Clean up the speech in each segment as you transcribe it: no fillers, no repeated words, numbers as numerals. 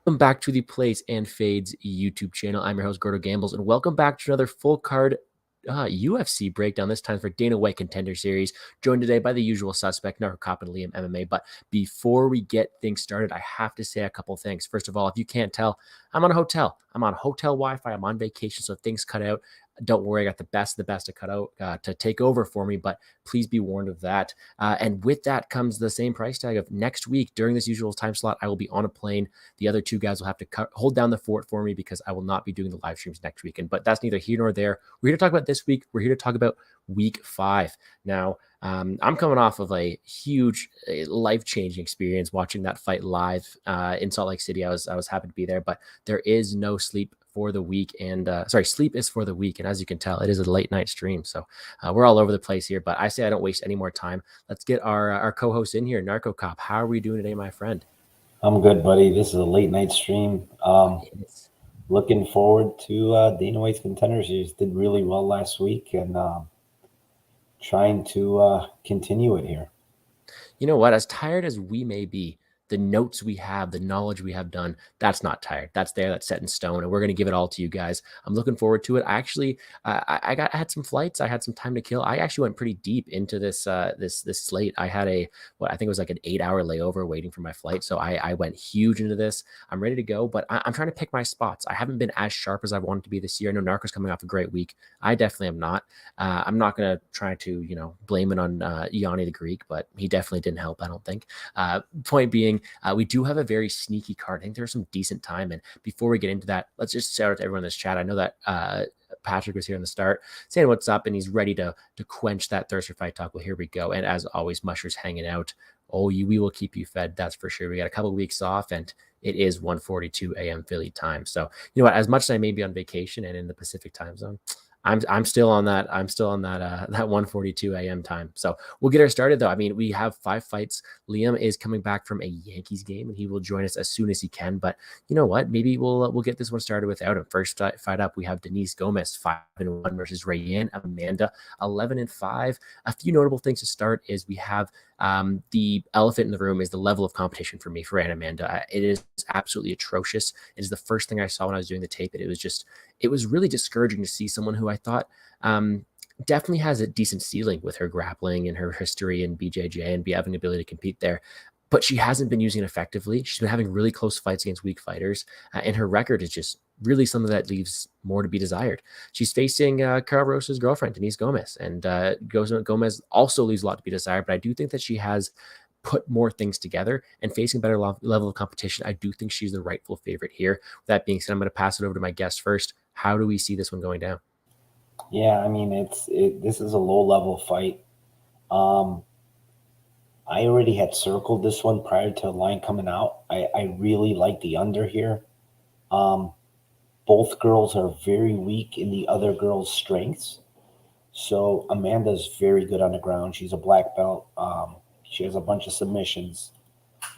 Welcome back to the Plays and Fades YouTube channel. I'm your host, GordoGambles, and welcome back to another full card UFC breakdown, this time for Dana White Contender Series, joined today by the usual suspect, NarcoCop and Liam MMA. But before we get things started, I have to say a couple things. First of all, if you can't tell, I'm on a hotel. I'm on hotel Wi-Fi. I'm on vacation, so if things cut out, don't worry, I got the best to cut out to take over for me, but please be warned of that. And with that comes the same price tag of next week during this usual time slot. I will be on a plane. The other two guys will have to hold down the fort for me because I will not be doing the live streams next weekend. But that's neither here nor there. We're here to talk about this week. We're here to talk about week 5. Now, I'm coming off of a huge life-changing experience watching that fight live in Salt Lake City. I was happy to be there, but there is no sleep for the week, and sleep is for the week, and as you can tell, it is a late night stream, so we're all over the place here. But I say I don't waste any more time. Let's get our co-host in here. NarcoCop, how are we doing today, my friend? I'm good, buddy. This is a late night stream. Looking forward to Dana White's Contender Series. Did really well last week, and trying to continue it here. You know what? As tired as we may be, the notes we have, the knowledge we have done, that's not tired. That's there. That's set in stone, and we're going to give it all to you guys. I'm looking forward to it. I actually, I had some flights. I had some time to kill. I actually went pretty deep into this this slate. I had what I think was like an 8-hour layover waiting for my flight, so I went huge into this. I'm ready to go, but I'm trying to pick my spots. I haven't been as sharp as I wanted to be this year. I know Narco's coming off a great week. I definitely am not. I'm not going to try to blame it on Yanni the Greek, but he definitely didn't help. I don't think. Point being. We do have a very sneaky card. I think there's some decent time. And before we get into that, let's just shout out to everyone in this chat. I know that Patrick was here in the start saying what's up, and he's ready to quench that thirst for fight talk. Well, here we go. And as always, Musher's hanging out. We will keep you fed. That's for sure. We got a couple of weeks off, and it is 1:42 a.m. Philly time. So you know what? As much as I may be on vacation and in the Pacific time zone, I'm still on that. I'm still on that 1:42 a.m. time. So we'll get her started though. I mean, we have 5 fights. Liam is coming back from a Yankees game, and he will join us as soon as he can. But you know what? Maybe we'll get this one started without him. First fight up, we have Denise Gomez 5-1 versus Rayanne Amanda 11-5. A few notable things to start is we have the elephant in the room is the level of competition for me for Amanda. It is absolutely atrocious. It is the first thing I saw when I was doing the tape. It was really discouraging to see someone who I thought definitely has a decent ceiling with her grappling and her history in BJJ and having the ability to compete there. But she hasn't been using it effectively. She's been having really close fights against weak fighters, and her record is just really something that leaves more to be desired. She's facing Carl Rosa's girlfriend, Denise Gomez, and Gomez also leaves a lot to be desired, but I do think that she has put more things together and facing a better level of competition. I do think she's the rightful favorite here. With that being said, I'm going to pass it over to my guest first. How do we see this one going down? Yeah, I mean, this is a low-level fight. I already had circled this one prior to the line coming out. I really like the under here. Both girls are very weak in the other girl's strengths. So Amanda's very good on the ground. She's a black belt. She has a bunch of submissions,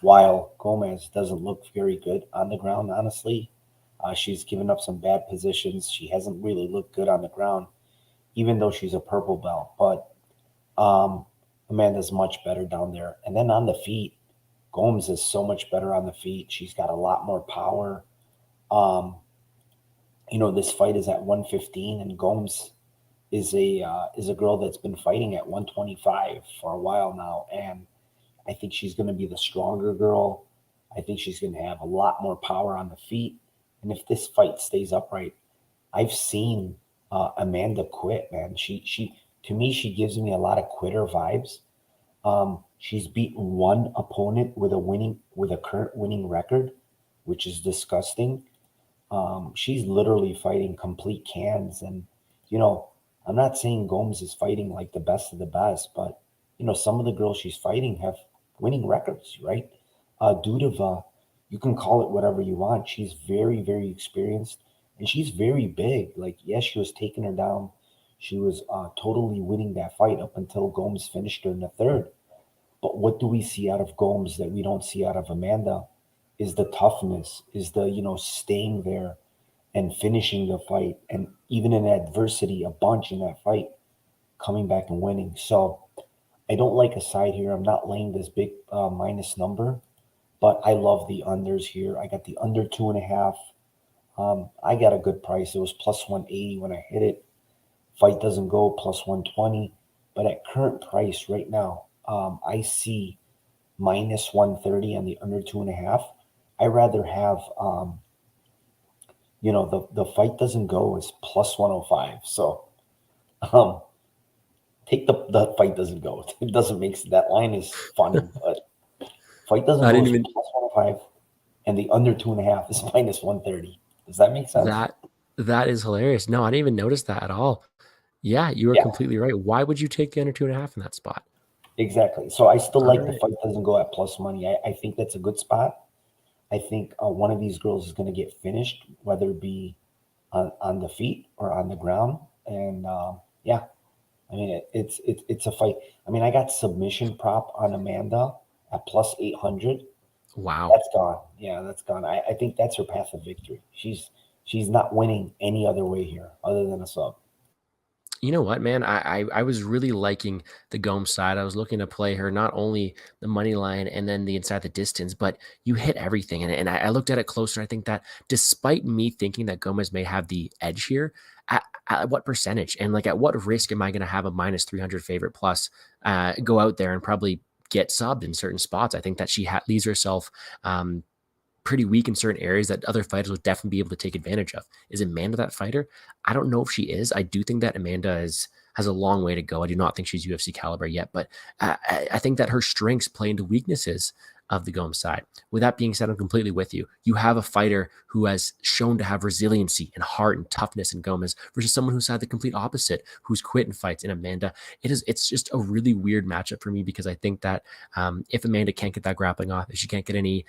while Gomez doesn't look very good on the ground, honestly. She's given up some bad positions. She hasn't really looked good on the ground, even though she's a purple belt. But Amanda's much better down there. And then on the feet, Gomes is so much better on the feet. She's got a lot more power. This fight is at 115, and Gomes is a girl that's been fighting at 125 for a while now, and I think she's going to be the stronger girl. I think she's going to have a lot more power on the feet, and if this fight stays upright, I've seen Amanda quit, man. She to me, she gives me a lot of quitter vibes. She's beaten one opponent with a current winning record, which is disgusting. She's literally fighting complete cans, and I'm not saying Gomes is fighting like the best of the best, but some of the girls she's fighting have winning records, right? Dudova, you can call it whatever you want. She's very, very experienced, and she's very big. Like, yes, she was taking her down. She was totally winning that fight up until Gomes finished her in the third. But what do we see out of Gomes that we don't see out of Amanda? Is the toughness, is the staying there and finishing the fight, and even in adversity, a bunch in that fight, coming back and winning. So I don't like a side here. I'm not laying this big minus number. but I love the unders here. I got the under 2.5. I got a good price. It was plus 180 when I hit it. Fight doesn't go plus 120, but at current price right now, I see minus 130 on the under 2.5. I rather have, the fight doesn't go is plus 105. So um, take the fight doesn't go. It doesn't make that line is funny, but fight doesn't I go didn't is even plus 105, and the under 2.5 is minus 130. Does that make sense? that that is hilarious. No, I didn't even notice that at all. Yeah, you were Yeah, completely right. Why would you take the under 2.5 in that spot? exactly. So I still All like the right. fight doesn't go at plus money. I think that's a good spot. I think one of these girls is going to get finished, whether it be on the feet or on the ground. And yeah, I mean, it's a fight. I mean, I got submission prop on Amanda at plus 800. Wow. That's gone. Yeah, that's gone. I think that's her path of victory. She's not winning any other way here other than a sub. You know what, man? I was really liking the Gomes side. I was looking to play her not only the money line and then the inside the distance, but you hit everything. And I looked at it closer. I think that despite me thinking that Gomez may have the edge here, at what percentage and like at what risk am I going to have a minus 300 favorite plus go out there and probably get subbed in certain spots? I think that she leaves herself pretty weak in certain areas that other fighters would definitely be able to take advantage of. Is Amanda that fighter? I don't know if she is. I do think that Amanda has a long way to go. I do not think she's UFC caliber yet, but I think that her strengths play into weaknesses of the Gomes side. With that being said, I'm completely with you. You have a fighter who has shown to have resiliency and heart and toughness in Gomez versus someone who's had the complete opposite, who's quit in fights in Amanda. It's just a really weird matchup for me because I think that if Amanda can't get that grappling off, if she can't get any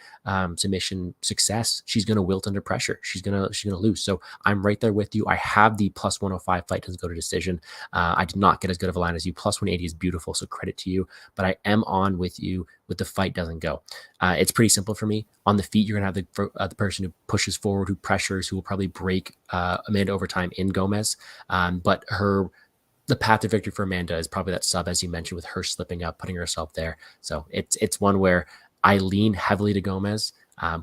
submission success, she's going to wilt under pressure. She's gonna lose. So I'm right there with you. I have the plus 105 fight doesn't go to decision. I did not get as good of a line as you. Plus 180 is beautiful, so credit to you. But I am on with you with the fight doesn't go. It's pretty simple for me. On the feet, you're gonna have the person who pushes forward, who pressures, who will probably break Amanda over time in Gomez. But the path to victory for Amanda is probably that sub, as you mentioned, with her slipping up, putting herself there. So it's one where I lean heavily to Gomez,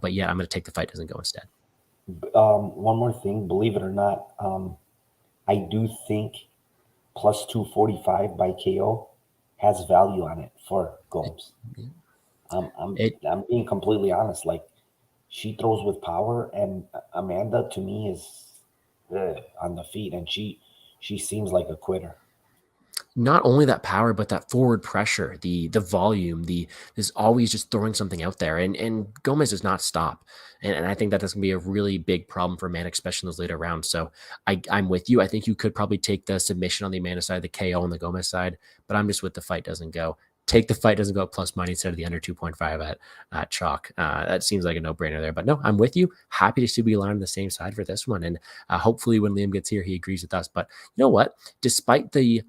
but yeah, I'm going to take the fight doesn't go instead. One more thing, believe it or not, I do think plus 245 by KO has value on it for Gomes. I'm being completely honest. Like she throws with power, and Amanda to me is on the feet, and she seems like a quitter. Not only that power, but that forward pressure, the volume, is always just throwing something out there. And Gomez does not stop. And I think that that's gonna be a really big problem for Manic, especially in those later rounds. So I'm with you. I think you could probably take the submission on the Amanda side, the KO on the Gomez side, but I'm just with the fight doesn't go. Take the fight doesn't go at plus money instead of the under 2.5 at chalk. That seems like a no-brainer there. But no, I'm with you. Happy to see we line on the same side for this one. And hopefully when Liam gets here, he agrees with us. But you know what? Despite the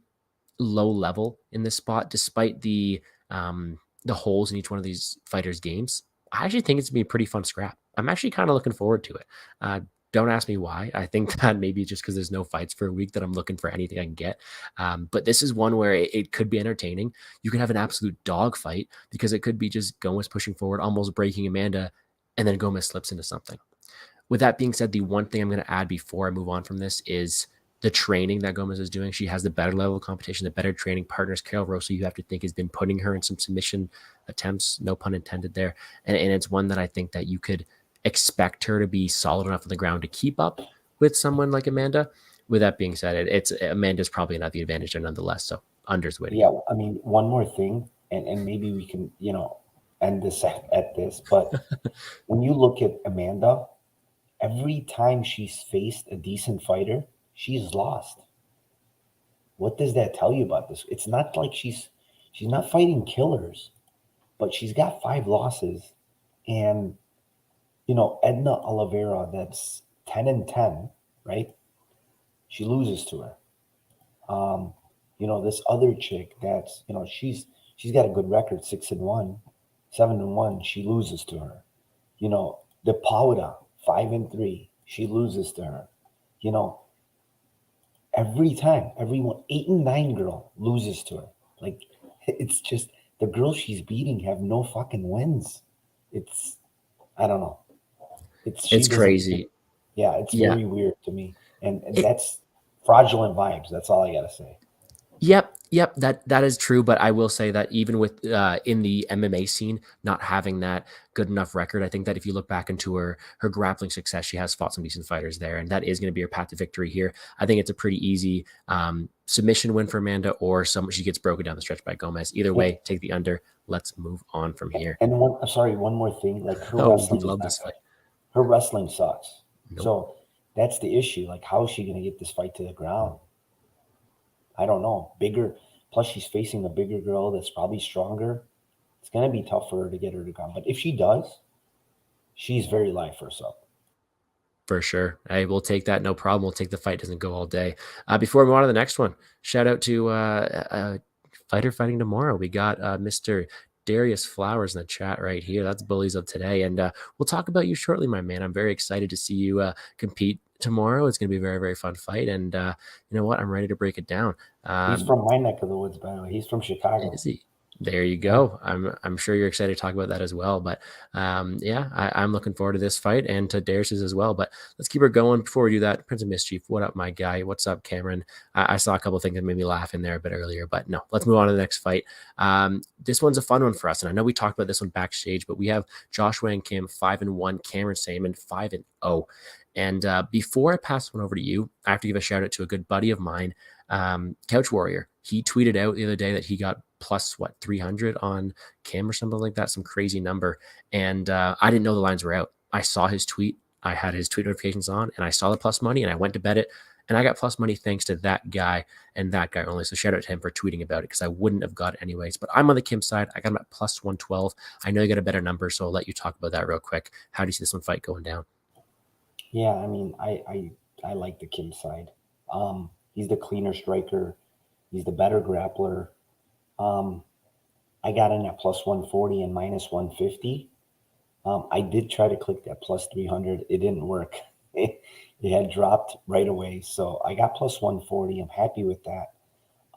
low level in this spot, despite the holes in each one of these fighters' games. I actually think it's gonna be a pretty fun scrap. I'm actually kind of looking forward to it. Don't ask me why. I think that maybe just because there's no fights for a week that I'm looking for anything I can get. But this is one where it could be entertaining. You can have an absolute dog fight because it could be just Gomez pushing forward, almost breaking Amanda, and then Gomez slips into something. With that being said, the one thing I'm going to add before I move on from this is the training that Gomez is doing. She has the better level of competition, the better training partners. Carol Rosa, you have to think, has been putting her in some submission attempts, no pun intended there. And it's one that I think that you could expect her to be solid enough on the ground to keep up with someone like Amanda. With that being said, it's Amanda's probably not the advantage there nonetheless. So under's way to Yeah, go. I mean, one more thing, and maybe we can, end this at this, but when you look at Amanda, every time she's faced a decent fighter, she's lost. What does that tell you about this? It's not like she's not fighting killers, but she's got 5 losses. And Edna Oliveira, that's 10-10, right? She loses to her. This other chick that's, she's got a good record, 6-1, 7-1, she loses to her. The Pauda, 5-3, she loses to her. You know, every time, everyone, 8-9 girl loses to her. Like, it's just the girls she's beating have no fucking wins. it's, I don't know. She It's doesn't fit. crazy. Yeah, it's Yeah. very weird to me. And that's fraudulent vibes. That's all I gotta say. Yep, that is true. But I will say that even with in the MMA scene, not having that good enough record, I think that if you look back into her grappling success, she has fought some decent fighters there, and that is going to be her path to victory here. I think it's a pretty easy submission win for Amanda, or she gets broken down the stretch by Gomez. Either Yeah. way, take the under. Let's move on from here. And one, sorry, one more thing. Like her Oh, we wrestling is love not this good. fight. Her wrestling sucks. Nope, So that's the issue. Like, how is she gonna get this fight to the ground? I don't know. Bigger. Plus, she's facing a bigger girl that's probably stronger. It's gonna be tough for her to get her to ground. But if she does, she's very live for herself. for sure. I will take that. No problem. We'll take the fight. Doesn't go all day. Before we move on to the next one, shout out to fighter fighting tomorrow. We got Mr. Darius Flowers in the chat right here. That's Bullies of today. And we'll talk about you shortly, my man. I'm very excited to see you compete tomorrow. It's going to be a very, very fun fight. And you know what? I'm ready to break it down. He's from my neck of the woods, by the way. He's from Chicago. Is he? There you go. I'm sure you're excited to talk about that as well. But yeah, I'm looking forward to this fight and to Darius's as well. But let's keep her going. Before we do that, Prince of Mischief, what up, my guy? What's up, Cameron? I saw a couple of things that made me laugh in there a bit earlier, but no, let's move on to the next fight. This one's a fun one for us, and I know we talked about this one backstage, but we have Joshua and Kim 5-1, Cameron Saman 5-0. And before I pass one over to you, I have to give a shout out to a good buddy of mine, Couch Warrior. He tweeted out the other day that he got plus 300 on Kim or something like that, some crazy number. And I didn't know the lines were out. I saw his tweet. I had his tweet notifications on, and I saw the plus money, and I went to bet it. And I got plus money thanks to that guy and that guy only. So shout out to him for tweeting about it, because I wouldn't have got it anyways. But I'm on the Kim side. I got him at plus 112. I know you got a better number, so I'll let you talk about that real quick. How do you see this one fight going down? Yeah, I mean, I like the Kim side. He's the cleaner striker. He's the better grappler. I got in at plus 140 and minus 150. I did try to click that plus 300. It didn't work. It had dropped right away. So I got plus 140. I'm happy with that.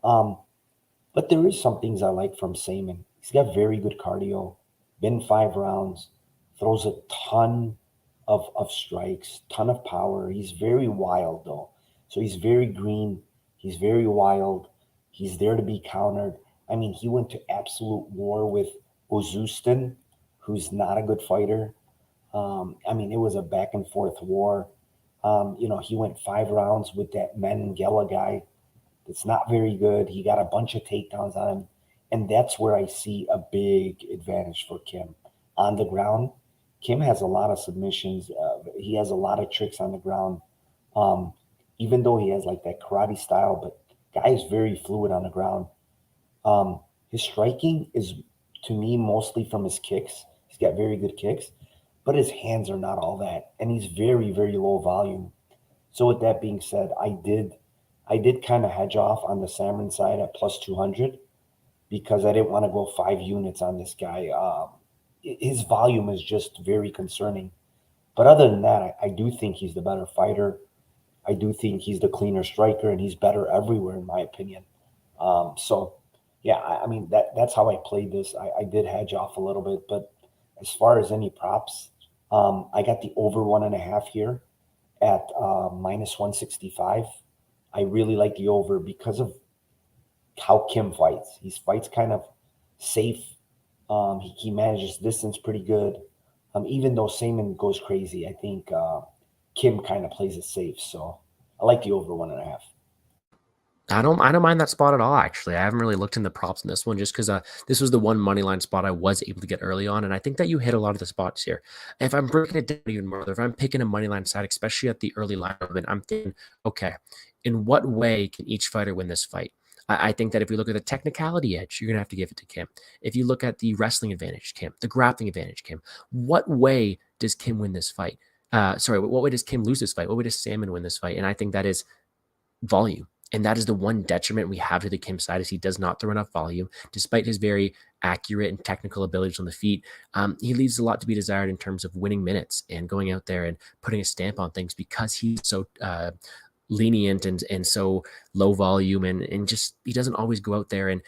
But there is some things I like from Saman. He's got very good cardio, been 5 rounds, throws a ton of strikes, ton of power. He's very wild, though. So he's very green. He's very wild. He's there to be countered. I mean, he went to absolute war with Ozustin, who's not a good fighter. I mean, it was a back and forth war. He went 5 rounds with that Mengele guy that's not very good. He got a bunch of takedowns on him. And that's where I see a big advantage for Kim. On the ground, Kim has a lot of submissions. He has a lot of tricks on the ground. Even though he has like that karate style, but guy is very fluid on the ground. His striking is, to me, mostly from his kicks. He's got very good kicks, but his hands are not all that, and he's very, very low volume. So with that being said, I did kind of hedge off on the Saman side at plus 200 because I didn't want to go 5 units on this guy. His volume is just very concerning. But other than that, I do think he's the better fighter. I do think he's the cleaner striker, and he's better everywhere, in my opinion. So, yeah, I mean, that's how I played this. I did hedge off a little bit, but as far as any props, I got the over 1.5 here at minus 165. I really like the over because of how Kim fights. He fights kind of safe. He manages distance pretty good. Even though Saman goes crazy, I think Kim kind of plays it safe. So I like the over 1.5. I don't mind that spot at all, actually. I haven't really looked in the props in this one just because this was the one money line spot I was able to get early on. And I think that you hit a lot of the spots here. If I'm breaking it down even more, if I'm picking a money line side, especially at the early line of it, I'm thinking, okay, in what way can each fighter win this fight? I think that if we look at the technicality edge, you're going to have to give it to Kim. If you look at the wrestling advantage, Kim, the grappling advantage, Kim, what way does Kim win this fight? What way does Kim lose this fight? What way does Saman win this fight? And I think that is volume. And that is the one detriment we have to the Kim side, is he does not throw enough volume. Despite his very accurate and technical abilities on the feet, he leaves a lot to be desired in terms of winning minutes and going out there and putting a stamp on things, because he's so lenient and so low volume, and just he doesn't always go out there and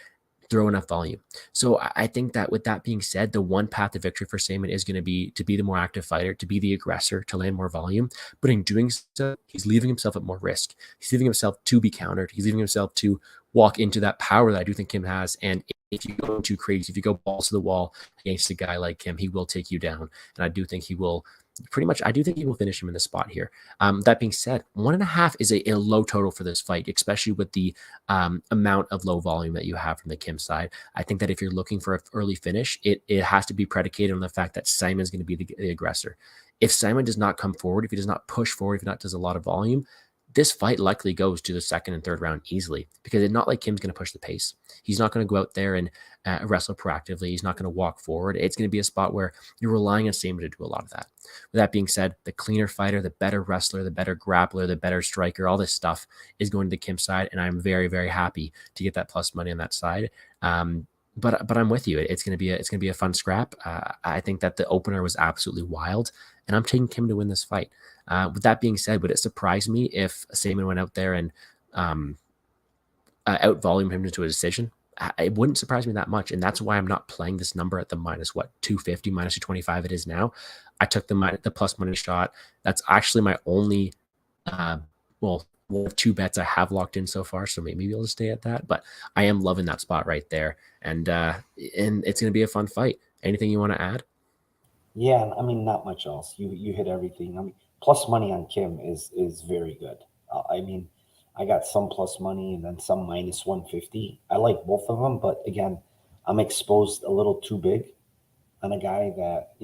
throw enough volume. So I think that with that being said, the one path to victory for Saman is going to be the more active fighter, to be the aggressor, to land more volume. But in doing so, he's leaving himself at more risk. He's leaving himself to be countered. He's leaving himself to walk into that power that I do think Kim has. And if you go too crazy, if you go balls to the wall against a guy like him, he will take you down. And I do think he will I do think he will finish him in the spot here. That being said, 1.5 is a low total for this fight, especially with the amount of low volume that you have from the Kim side. I think that if you're looking for an early finish, it has to be predicated on the fact that Simon is going to be the aggressor. If Simon does not come forward, if he does not push forward, if he not does a lot of volume, this fight likely goes to the second and third round easily, because it's not like Kim's going to push the pace. He's not going to go out there and wrestle proactively. He's not going to walk forward. It's going to be a spot where you're relying on Saman to do a lot of that. With that being said, the cleaner fighter, the better wrestler, the better grappler, the better striker, all this stuff is going to the Kim side, and I'm very, very happy to get that plus money on that side. But I'm with you. It's gonna be a fun scrap. I think that the opener was absolutely wild, and I'm taking Kim to win this fight. With that being said, would it surprise me if Saman went out there and out volume him into a decision? It wouldn't surprise me that much, and that's why I'm not playing this number at the -250, -225 it is now. I took the plus money shot. That's actually my only one of two bets I have locked in so far, so maybe we'll just stay at that. But I am loving that spot right there, and it's going to be a fun fight. Anything you want to add? Yeah, I mean, not much else. You hit everything. I mean, plus money on Kim is very good. I mean, I got some plus money and then some -150. I like both of them, but again, I'm exposed a little too big on a guy that,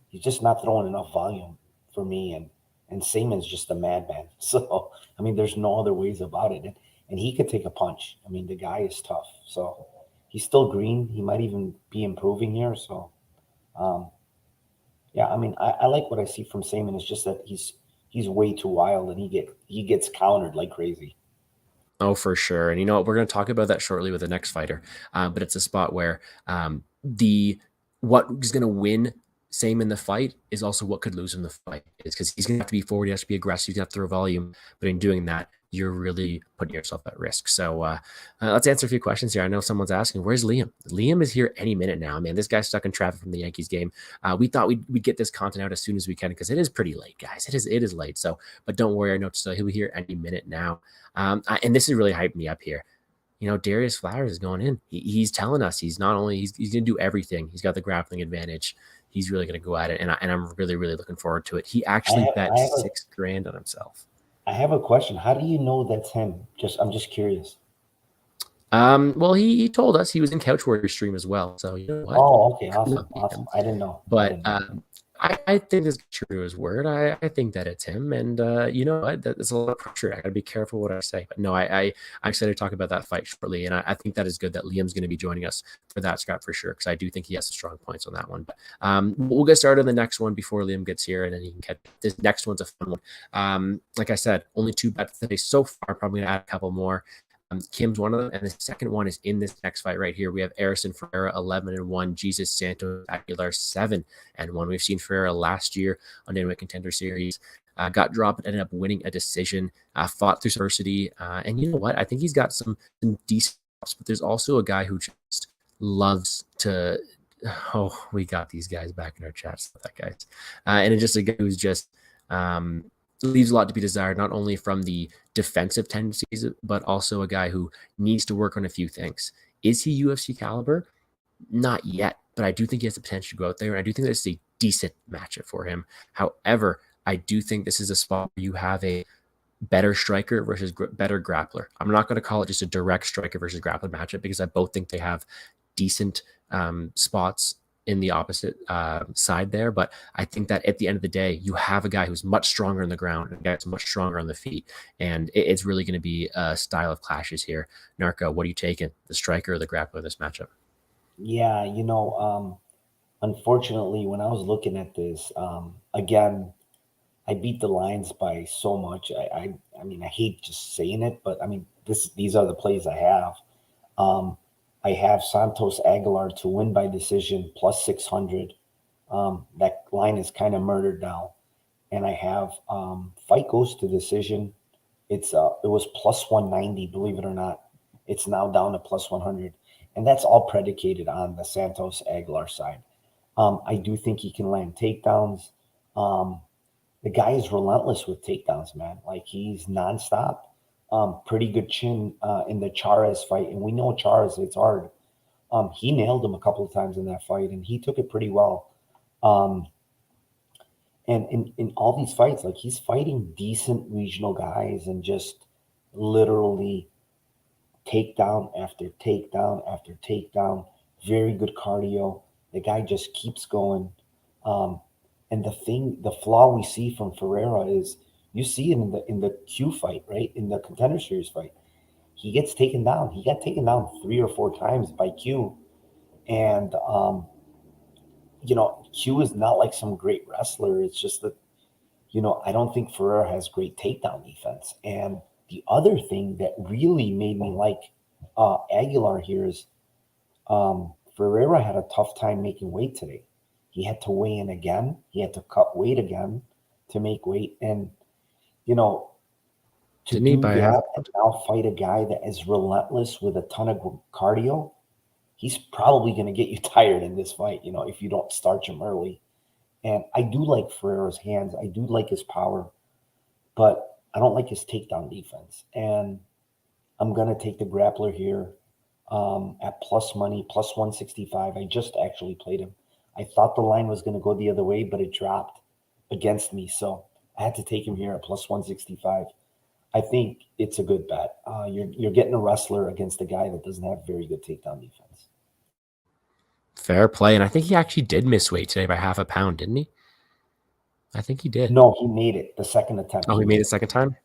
he's just not throwing enough volume for me, and Saman's just a madman. So I mean, there's no other ways about it, and he could take a punch. I mean, the guy is tough. So he's still green. He might even be improving here. So um, yeah, I mean, I like what I see from Saman. It's just that he's way too wild, and he gets countered like crazy. Oh, for sure. And you know what? We're going to talk about that shortly with the next fighter. But it's a spot where the what is going to win same in the fight is also what could lose in the fight. Is because he's going to have to be forward, he has to be aggressive, he's going to have to throw volume. But in doing that, you're really putting yourself at risk. So let's answer a few questions here. I know someone's asking, where's Liam? Liam is here any minute now. Man, this guy's stuck in traffic from the Yankees game. We thought we'd get this content out as soon as we can, because it is pretty late, guys. It is late. So, but don't worry, I know he'll be here any minute now. And this is really hyping me up here. Darius Flowers is going in. He's telling us he's going to do everything. He's got the grappling advantage. He's really going to go at it, and I'm really, really looking forward to it. He actually bet $6,000 on himself. I have a question. How do you know that's him? I'm just curious. Well, he told us he was in Couch Warrior stream as well. So you know what? Oh, okay, awesome. I didn't know. But I think it's true to his word. I think that it's him, and you know what? That's a lot of pressure. I got to be careful what I say. But no, I'm excited to talk about that fight shortly, and I think that is good that Liam's going to be joining us for that scrap for sure, because I do think he has some strong points on that one. But we'll get started on the next one before Liam gets here, and then he can get this next one's a fun one. Like I said, only 2 bets today so far. Probably gonna add a couple more. Kim's one of them, and the second one is in this next fight right here. We have Arison Ferreira 11-1, Jesus Santos Aguilar 7-1. We've seen Ferreira last year on the Contender series. Got dropped, ended up winning a decision. Fought through adversity, and you know what? I think he's got some decent spots, but there's also a guy who just loves to. Oh, we got these guys back in our chats. That guys, and it's just a guy who's just. Leaves a lot to be desired, not only from the defensive tendencies, but also a guy who needs to work on a few things. Is he UFC caliber? Not yet, but I do think he has the potential to go out there, and I do think this is a decent matchup for him. However, I do think this is a spot where you have a better striker versus better grappler. I'm not going to call it just a direct striker versus grappler matchup, because I both think they have decent spots in the opposite side there. But I think that at the end of the day, you have a guy who's much stronger on the ground and a guy that's much stronger on the feet. And it's really going to be a style of clashes here. Narco, what are you taking? The striker or the grappler in this matchup? Yeah, unfortunately, when I was looking at this, again, I beat the lines by so much. I mean, I hate just saying it, but I mean, these are the plays I have. I have Santos Aguilar to win by decision plus 600. That line is kind of murdered now. And I have fight goes to decision. It was plus 190, believe it or not. It's now down to plus 100. And that's all predicated on the Santos Aguilar side. I do think he can land takedowns. The guy is relentless with takedowns, man. Like, he's nonstop. Pretty good chin in the Charas fight. And we know Charas, it's hard. He nailed him a couple of times in that fight, and he took it pretty well. And in all these fights, like, he's fighting decent regional guys and just literally takedown after takedown after takedown. Very good cardio. The guy just keeps going. And the flaw we see from Ferreira is, you see it in the Q fight, right? In the Contender Series fight, he gets taken down. He got taken down 3 or 4 times by Q, and Q is not like some great wrestler. It's just that, I don't think Ferreira has great takedown defense. And the other thing that really made me like Aguilar here is Ferreira had a tough time making weight today. He had to weigh in again. He had to cut weight again to make weight. And, to Didn't he do by that and now fight a guy that is relentless with a ton of cardio, he's probably going to get you tired in this fight, if you don't starch him early. And I do like Ferreira's hands. I do like his power, but I don't like his takedown defense. And I'm going to take the grappler here at plus money, plus 165. I just actually played him. I thought the line was going to go the other way, but it dropped against me. So I had to take him here at plus 165. I think it's a good bet. You're getting a wrestler against a guy that doesn't have very good takedown defense. Fair play. And I think he actually did miss weight today by half a pound, didn't he? I think he did. No, he made it the second attempt. Oh, he made it second time?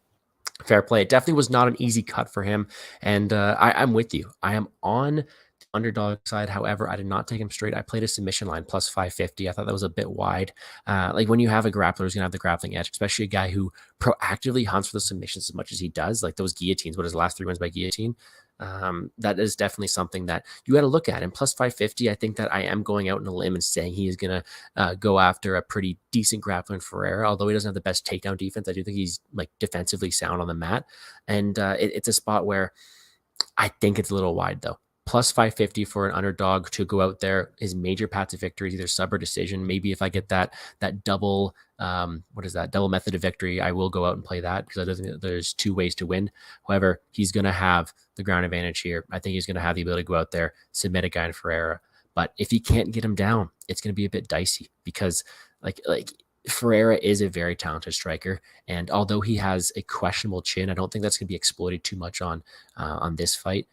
Fair play. It definitely was not an easy cut for him. And I'm with you. I am on the underdog side. However, I did not take him straight. I played a submission line plus 550. I thought that was a bit wide. Like, when you have a grappler who's going to have the grappling edge, especially a guy who proactively hunts for the submissions as much as he does, like those guillotines, what his last 3 wins by guillotine, that is definitely something that you got to look at. And plus 550, I think that I am going out on a limb and saying he is going to go after a pretty decent grappler in Ferreira. Although he doesn't have the best takedown defense, I do think he's like defensively sound on the mat. And it's a spot where I think it's a little wide though. Plus 550 for an underdog to go out there. His major path to victory is either sub or decision. Maybe if I get that double, double method of victory, I will go out and play that, because I think there's 2 ways to win. However, he's going to have the ground advantage here. I think he's going to have the ability to go out there, submit a guy in Ferreira. But if he can't get him down, it's going to be a bit dicey, because like Ferreira is a very talented striker, and although he has a questionable chin, I don't think that's going to be exploited too much on this fight.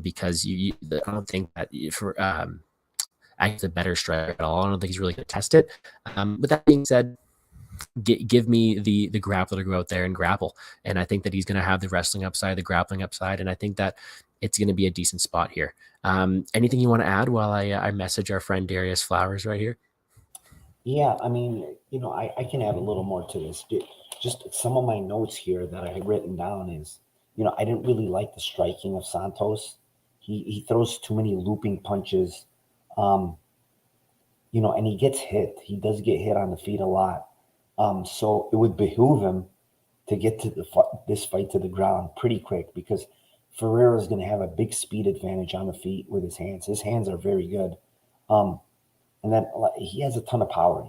Because I don't think that for Aguilar's a better striker at all. I don't think he's really going to test it. With that being said, give me the grappler to go out there and grapple, and I think that he's going to have the wrestling upside, the grappling upside, and I think that it's going to be a decent spot here. Anything you want to add while I message our friend Darius Flowers right here? Yeah, I mean, I can add a little more to this. Just some of my notes here that I had written down is, I didn't really like the striking of Santos. He throws too many looping punches, and he gets hit. He does get hit on the feet a lot. So it would behoove him to get to this fight to the ground pretty quick, because Ferreira is going to have a big speed advantage on the feet with his hands. His hands are very good. And then he has a ton of power,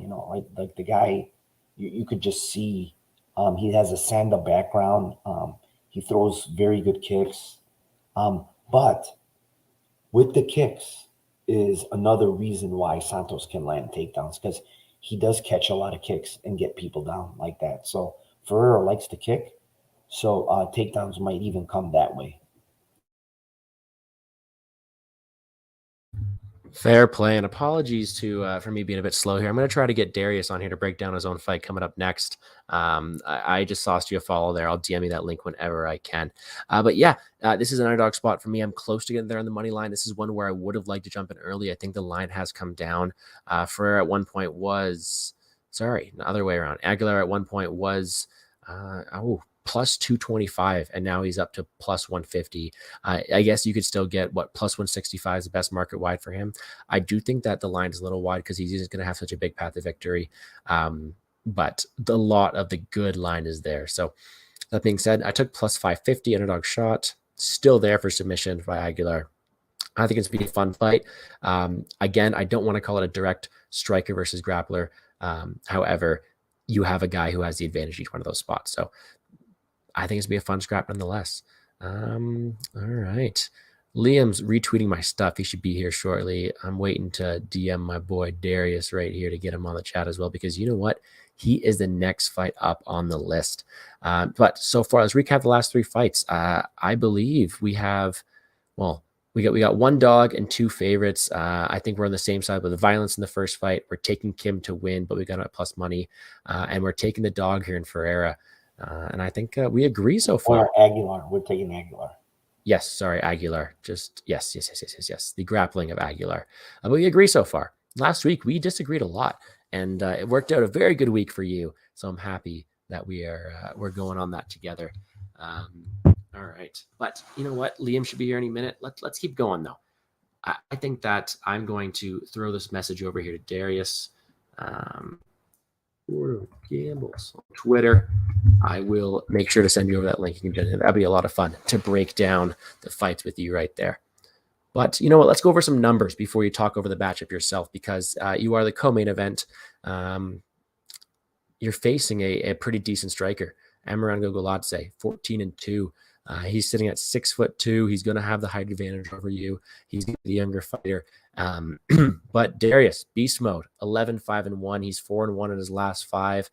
like the guy, you could just see he has a Sanda background. He throws very good kicks. But with the kicks is another reason why Santos can land takedowns, because he does catch a lot of kicks and get people down like that. So Ferreira likes to kick. So takedowns might even come that way. Fair play, and apologies for me being a bit slow here. I'm going to try to get Darius on here to break down his own fight coming up next. I just sauced you a follow there. I'll DM you that link whenever I can. But yeah, this is an underdog spot for me. I'm close to getting there on the money line. This is one where I would have liked to jump in early. I think the line has come down. Ferreira at one point was, the other way around. Aguilar at one point was, plus 225, and now he's up to plus 150. I guess you could still get plus 165 is the best market wide for him. I do think that the line is a little wide because he's just going to have such a big path to victory. But the lot of the good line is there. So that being said, I took plus 550 underdog shot, still there for submission by Aguilar. I think it's going to be a fun fight. Again, I don't want to call it a direct striker versus grappler. However, you have a guy who has the advantage each one of those spots. So I think it's going to be a fun scrap nonetheless. All right. Liam's retweeting my stuff. He should be here shortly. I'm waiting to DM my boy Darius right here to get him on the chat as well, because you know what? He is the next fight up on the list. But so far, let's recap the last 3 fights. I believe we have, well, we got one dog and 2 favorites. I think we're on the same side with the violence in the first fight. We're taking Kim to win, but we got him at plus money. And we're taking the dog here in Ferreira. And I think we agree so far. Aguilar. We're taking Aguilar. Yes, sorry, Aguilar. Just yes. The grappling of Aguilar. But we agree so far. Last week we disagreed a lot, and it worked out a very good week for you. So I'm happy that we're going on that together. All right, but you know what? Liam should be here any minute. Let's keep going though. I think that I'm going to throw this message over here to Darius. GordoGambles on Twitter. I will make sure to send you over that link. That'll be a lot of fun to break down the fights with you right there. But you know what? Let's go over some numbers before you talk over the matchup yourself, because you are the co-main event. You're facing a pretty decent striker, Amaran Gogoladze, 14-2. He's sitting at 6'2". He's going to have the height advantage over you. He's the younger fighter. But Darius, beast mode, 11-5-1. He's 4-1 in his last 5.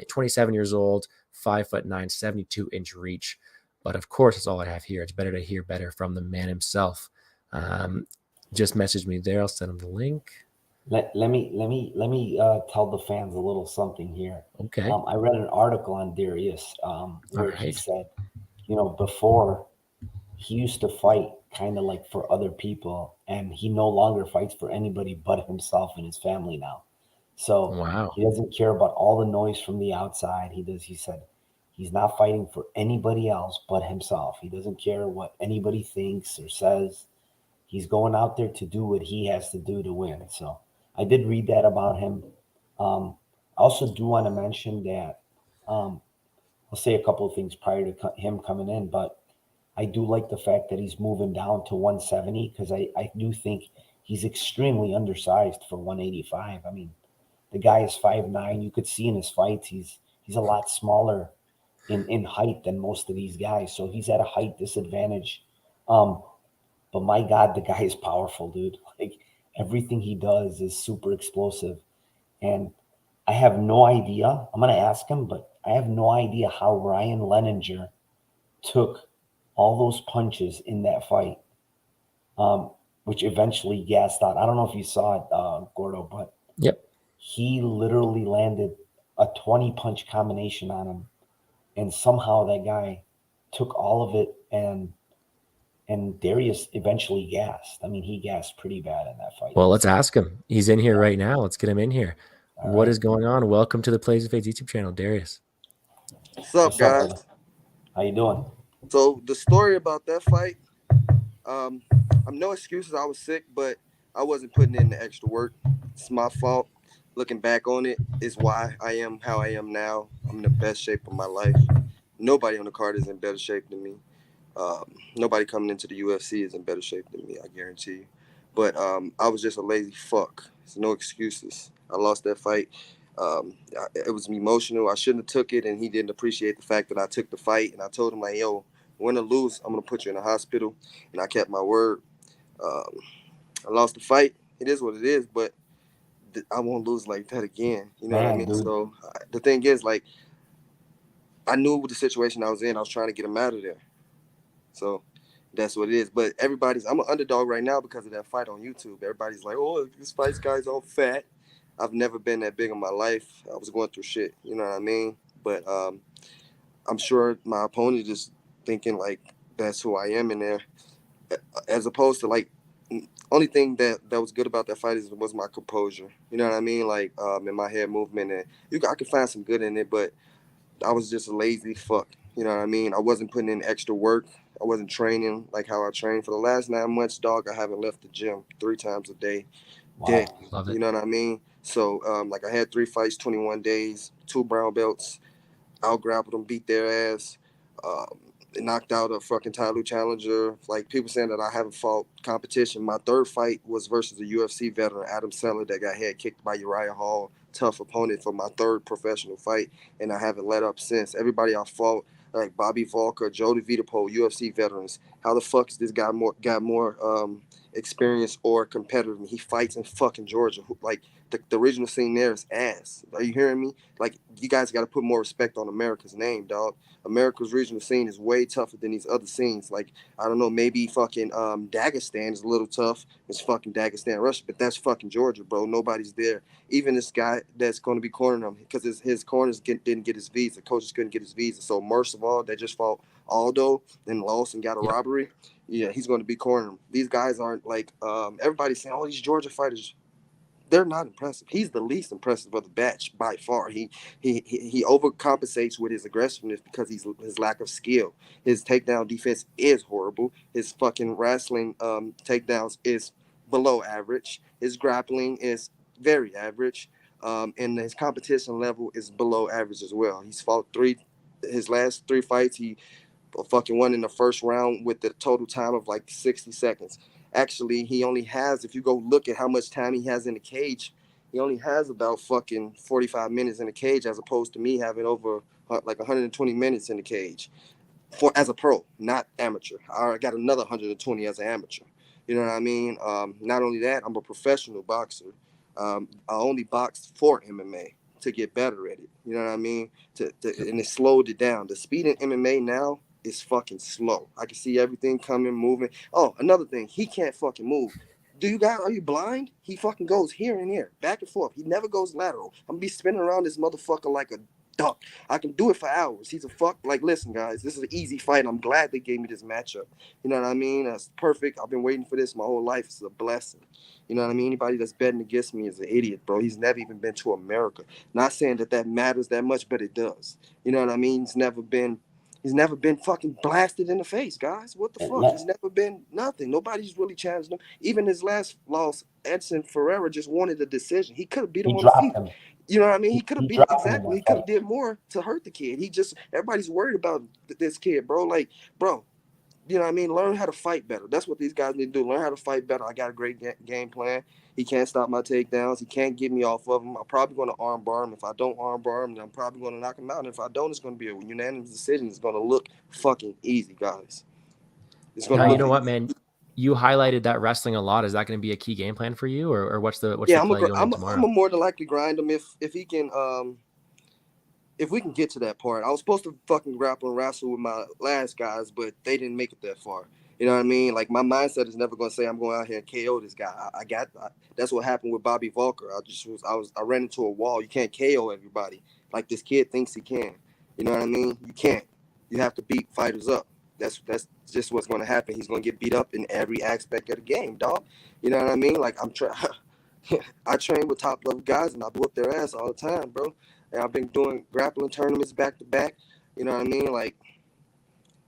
27 years old, 5'9", 72-inch reach. But of course, that's all I have here. It's better to hear better from the man himself. Just message me there. I'll send him the link. Let me tell the fans a little something here. Okay. I read an article on Darius where he said, before he used to fight kind of like for other people, and he no longer fights for anybody but himself and his family now. So wow. He doesn't care about all the noise from the outside. He said he's not fighting for anybody else but himself. He doesn't care what anybody thinks or says. He's going out there to do what he has to do to win. So I did read that about him. I also do want to mention that I'll say a couple of things prior to him coming in, but I do like the fact that he's moving down to 170, because I do think he's extremely undersized for 185. I mean, the guy is 5'9". You could see in his fights he's a lot smaller in height than most of these guys, so he's at a height disadvantage. But my God, the guy is powerful, dude. Like, everything he does is super explosive. And I have no idea. I'm going to ask him, but I have no idea how Ryan Leninger took all those punches in that fight, which eventually gassed out. I don't know if you saw it, Gordo, but yep, he literally landed a 20-punch combination on him. And somehow that guy took all of it, and Darius eventually gassed. I mean, he gassed pretty bad in that fight. Well, let's ask him. He's in here right now. Let's get him in here. What is going on? Welcome to the Plays of Fades YouTube channel, Darius. What's up, guys? How you doing? So the story about that fight, I'm no excuses. I was sick, but I wasn't putting in the extra work. It's my fault. Looking back on it is why I am how I am now. I'm in the best shape of my life. Nobody on the card is in better shape than me. Nobody coming into the UFC is in better shape than me, I guarantee you. But I was just a lazy fuck. There's no excuses. I lost that fight. It was emotional. I shouldn't have took it, and he didn't appreciate the fact that I took the fight. And I told him, like, yo, win or lose, I'm going to put you in the hospital. And I kept my word. I lost the fight. It is what it is, but I won't lose like that again. You know what I mean? Dude. So the thing is, like, I knew the situation I was in. I was trying to get him out of there. So that's what it is. But I'm an underdog right now because of that fight on YouTube. Everybody's like, oh, this fight guy's all fat. I've never been that big in my life. I was going through shit. You know what I mean? But I'm sure my opponent is thinking, like, that's who I am in there. As opposed to, like, only thing that was good about that fight was my composure. You know what I mean? Like, in my head movement. And I could find some good in it, but I was just a lazy fuck. You know what I mean? I wasn't putting in extra work. I wasn't training like how I trained. For the last 9 months, dog, I haven't left the gym 3 times a day. Wow. Love it. You know what I mean? So, like, I had 3 fights, 21 days, 2 brown belts. Out-grappled them, beat their ass. knocked out a fucking title challenger. Like, people saying that I haven't fought competition. My third fight was versus a UFC veteran, Adam Seller, that got head kicked by Uriah Hall. Tough opponent for my third professional fight, and I haven't let up since. Everybody I fought, like Bobby Volker, Joe DeVito, UFC veterans. How the fuck is this guy got more experience or competitive? And he fights in fucking Georgia. Like, the original scene there is ass. Are you hearing me? Like, you guys got to put more respect on America's name, dog. America's regional scene is way tougher than these other scenes. Like, I don't know, maybe fucking Dagestan is a little tough. It's fucking Dagestan, Russia, but that's fucking Georgia, bro. Nobody's there. Even this guy that's going to be cornering him, because his corners didn't get his visa. Coaches couldn't get his visa. So Merciful, that just fought Aldo and lost and got a robbery. Yeah, he's going to be cornering him. These guys aren't like everybody's saying, oh, these Georgia fighters, they're not impressive. He's the least impressive of the batch by far. He overcompensates with his aggressiveness because his lack of skill. His takedown defense is horrible. His fucking wrestling takedowns is below average. His grappling is very average. And his competition level is below average as well. He's fought his last 3 fights. He fucking won in the first round with the total time of like 60 seconds. Actually, he only has, if you go look at how much time he has in the cage, he only has about fucking 45 minutes in the cage, as opposed to me having over like 120 minutes in the cage as a pro, not amateur. I got another 120 as an amateur. You know what I mean? Not only that, I'm a professional boxer. I only boxed for MMA to get better at it. You know what I mean? And it slowed it down. The speed in MMA now is fucking slow. I can see everything coming, moving. Oh, another thing, he can't fucking move. Are you blind? He fucking goes here and here, back and forth. He never goes lateral. I'm gonna be spinning around this motherfucker like a duck. I can do it for hours. He's a fuck. Like, listen, guys, this is an easy fight. I'm glad they gave me this matchup. You know what I mean? That's perfect. I've been waiting for this my whole life. It's a blessing. You know what I mean? Anybody that's betting against me is an idiot, bro. He's never even been to America. Not saying that matters that much, but it does. You know what I mean? He's never been fucking blasted in the face, guys. What the fuck? He's never been nothing. Nobody's really challenged him. Even his last loss, Edson Ferreira just wanted a decision. He could have beat him on the feet. You know what I mean? He could have beat him. Exactly. He could have did more to hurt the kid. Everybody's worried about this kid, bro. Like, bro, you know what I mean? Learn how to fight better. That's what these guys need to do. Learn how to fight better. I got a great game plan. He can't stop my takedowns. He can't get me off of him. I'm probably going to armbar him. If I don't armbar him, then I'm probably going to knock him out. And if I don't, it's going to be a unanimous decision. It's going to look fucking easy, guys. It's going to you know what, man? You highlighted that wrestling a lot. Is that going to be a key game plan for you, or what's the play going tomorrow? I'm more than likely grind him if he can. If we can get to that part. I was supposed to fucking grapple and wrestle with my last guys, but they didn't make it that far. You know what I mean? Like, my mindset is never going to say I'm going out here and KO this guy. That's what happened with Bobby Volker. I ran into a wall. You can't KO everybody like this kid thinks he can. You know what I mean? You can't. You have to beat fighters up. That's just what's going to happen. He's going to get beat up in every aspect of the game, dog. You know what I mean? Like, I train with top level guys and I whoop their ass all the time, bro. And I've been doing grappling tournaments back to back. You know what I mean? Like,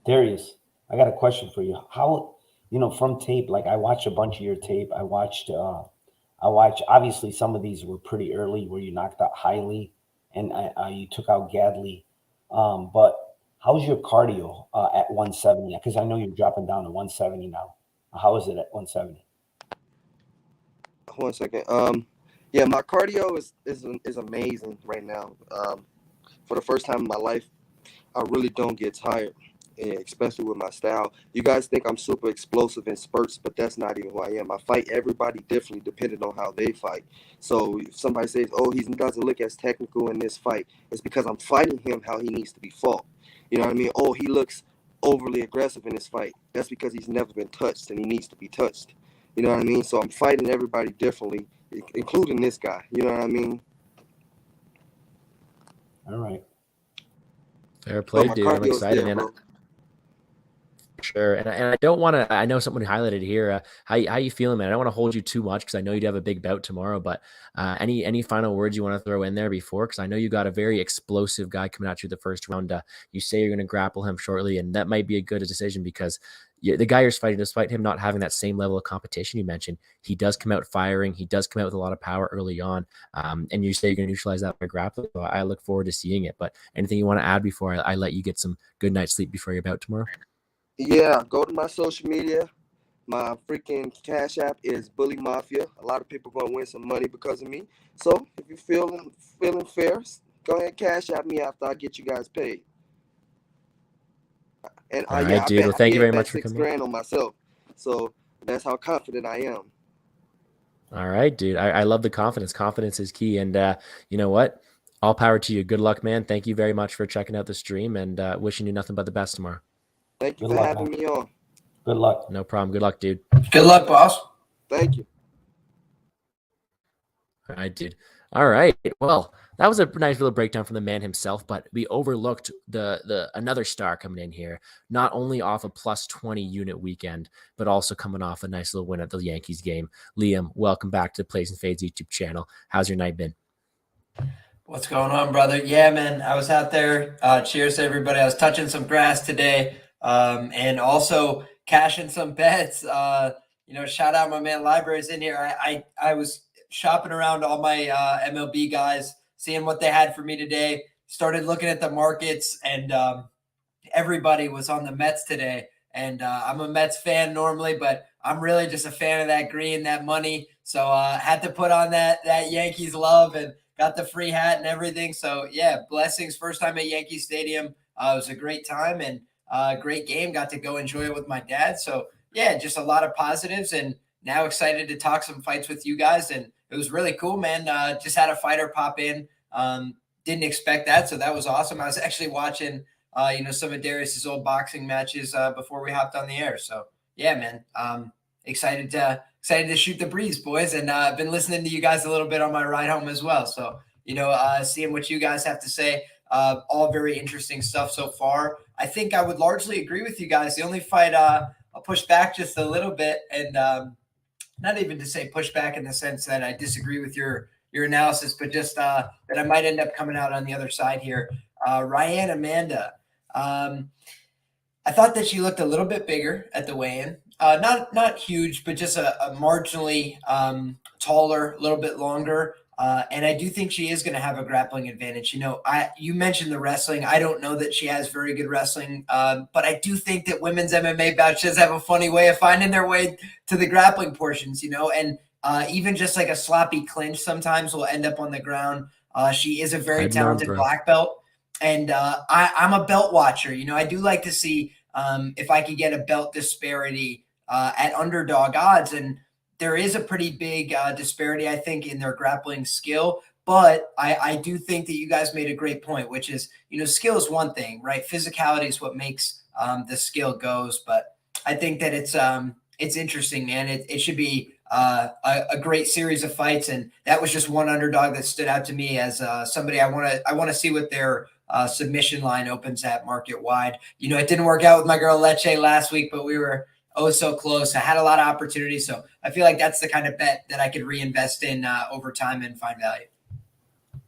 Darius, I got a question for you. How, from tape, like I watched a bunch of your tape. I watched, obviously some of these were pretty early where you knocked out Hiley and you took out Gadley. But how's your cardio at 170? Because I know you're dropping down to 170 now. How is it at 170? 1 second. Yeah, my cardio is amazing right now. For the first time in my life, I really don't get tired, especially with my style. You guys think I'm super explosive in spurts, but that's not even who I am. I fight everybody differently depending on how they fight. So if somebody says, oh, he doesn't look as technical in this fight, it's because I'm fighting him how he needs to be fought. You know what I mean? Oh, he looks overly aggressive in this fight. That's because he's never been touched and he needs to be touched. You know what I mean? So I'm fighting everybody differently, including this guy. You know what I mean? All right. Fair play, dude. I'm excited, man. Sure. And I don't want to, I know someone highlighted here. How you feeling, man? I don't want to hold you too much because I know you'd have a big bout tomorrow, but any final words you want to throw in there before? Because I know you got a very explosive guy coming at you the first round. You say you're going to grapple him shortly, and that might be a good decision because the guy you're fighting, despite him not having that same level of competition you mentioned, he does come out firing. He does come out with a lot of power early on. And you say you're going to neutralize that by grappling. So I look forward to seeing it. But anything you want to add before I let you get some good night's sleep before you're about tomorrow? Yeah, go to my social media. My freaking Cash App is Bully Mafia. A lot of people going to win some money because of me. So if you're feeling fair, go ahead and Cash App me after I get you guys paid. And All right, dude. Well, thank you very much for coming. $6,000 on myself. So that's how confident I am. All right, dude. I love the confidence. Confidence is key. And you know what? All power to you. Good luck, man. Thank you very much for checking out the stream, and wishing you nothing but the best tomorrow. Thank you for having me on. Good luck. No problem. Good luck, dude. Good luck, boss. Thank you. All right, dude. All right. Well, that was a nice little breakdown from the man himself, but we overlooked the another star coming in here, not only off a +20 unit weekend, but also coming off a nice little win at the Yankees game. Liam, welcome back to the Plays and Fades YouTube channel. How's your night been? What's going on, brother? Yeah, man, I was out there. Cheers to everybody. I was touching some grass today, and also cashing some bets. Shout out my man Library's in here. I was shopping around all my MLB guys, seeing what they had for me today. Started looking at the markets, and everybody was on the Mets today. And I'm a Mets fan normally, but I'm really just a fan of that green, that money. So had to put on that Yankees love and got the free hat and everything. So yeah, blessings. First time at Yankee Stadium. It was a great time and great game. Got to go enjoy it with my dad. So yeah, just a lot of positives, and now excited to talk some fights with you guys. And it was really cool, man. Just had a fighter pop in. Didn't expect that. So that was awesome. I was actually watching, some of Darius's old boxing matches before we hopped on the air. So yeah, man, excited to shoot the breeze, boys. And I've been listening to you guys a little bit on my ride home as well. So, seeing what you guys have to say, all very interesting stuff so far. I think I would largely agree with you guys. The only fight I'll push back just a little bit, and not even to say push back in the sense that I disagree with your analysis, but just that I might end up coming out on the other side here. Ryan Amanda. I thought that she looked a little bit bigger at the weigh-in. Not huge, but just a marginally taller, a little bit longer. And I do think she is going to have a grappling advantage. You mentioned the wrestling. I don't know that she has very good wrestling, but I do think that women's MMA bouts have a funny way of finding their way to the grappling portions, and even just like a sloppy clinch sometimes will end up on the ground. She is a very talented black belt, and I'm a belt watcher. I do like to see if I could get a belt disparity at underdog odds, and there is a pretty big disparity, I think, in their grappling skill. But I do think that you guys made a great point, which is, skill is one thing, right? Physicality is what makes the skill goes. But I think that it's interesting, man. It should be a great series of fights, and that was just one underdog that stood out to me as somebody I want to see what their submission line opens at market wide. It didn't work out with my girl Leche last week, but we were so close. I had a lot of opportunities, so I feel like that's the kind of bet that I could reinvest in over time and find value.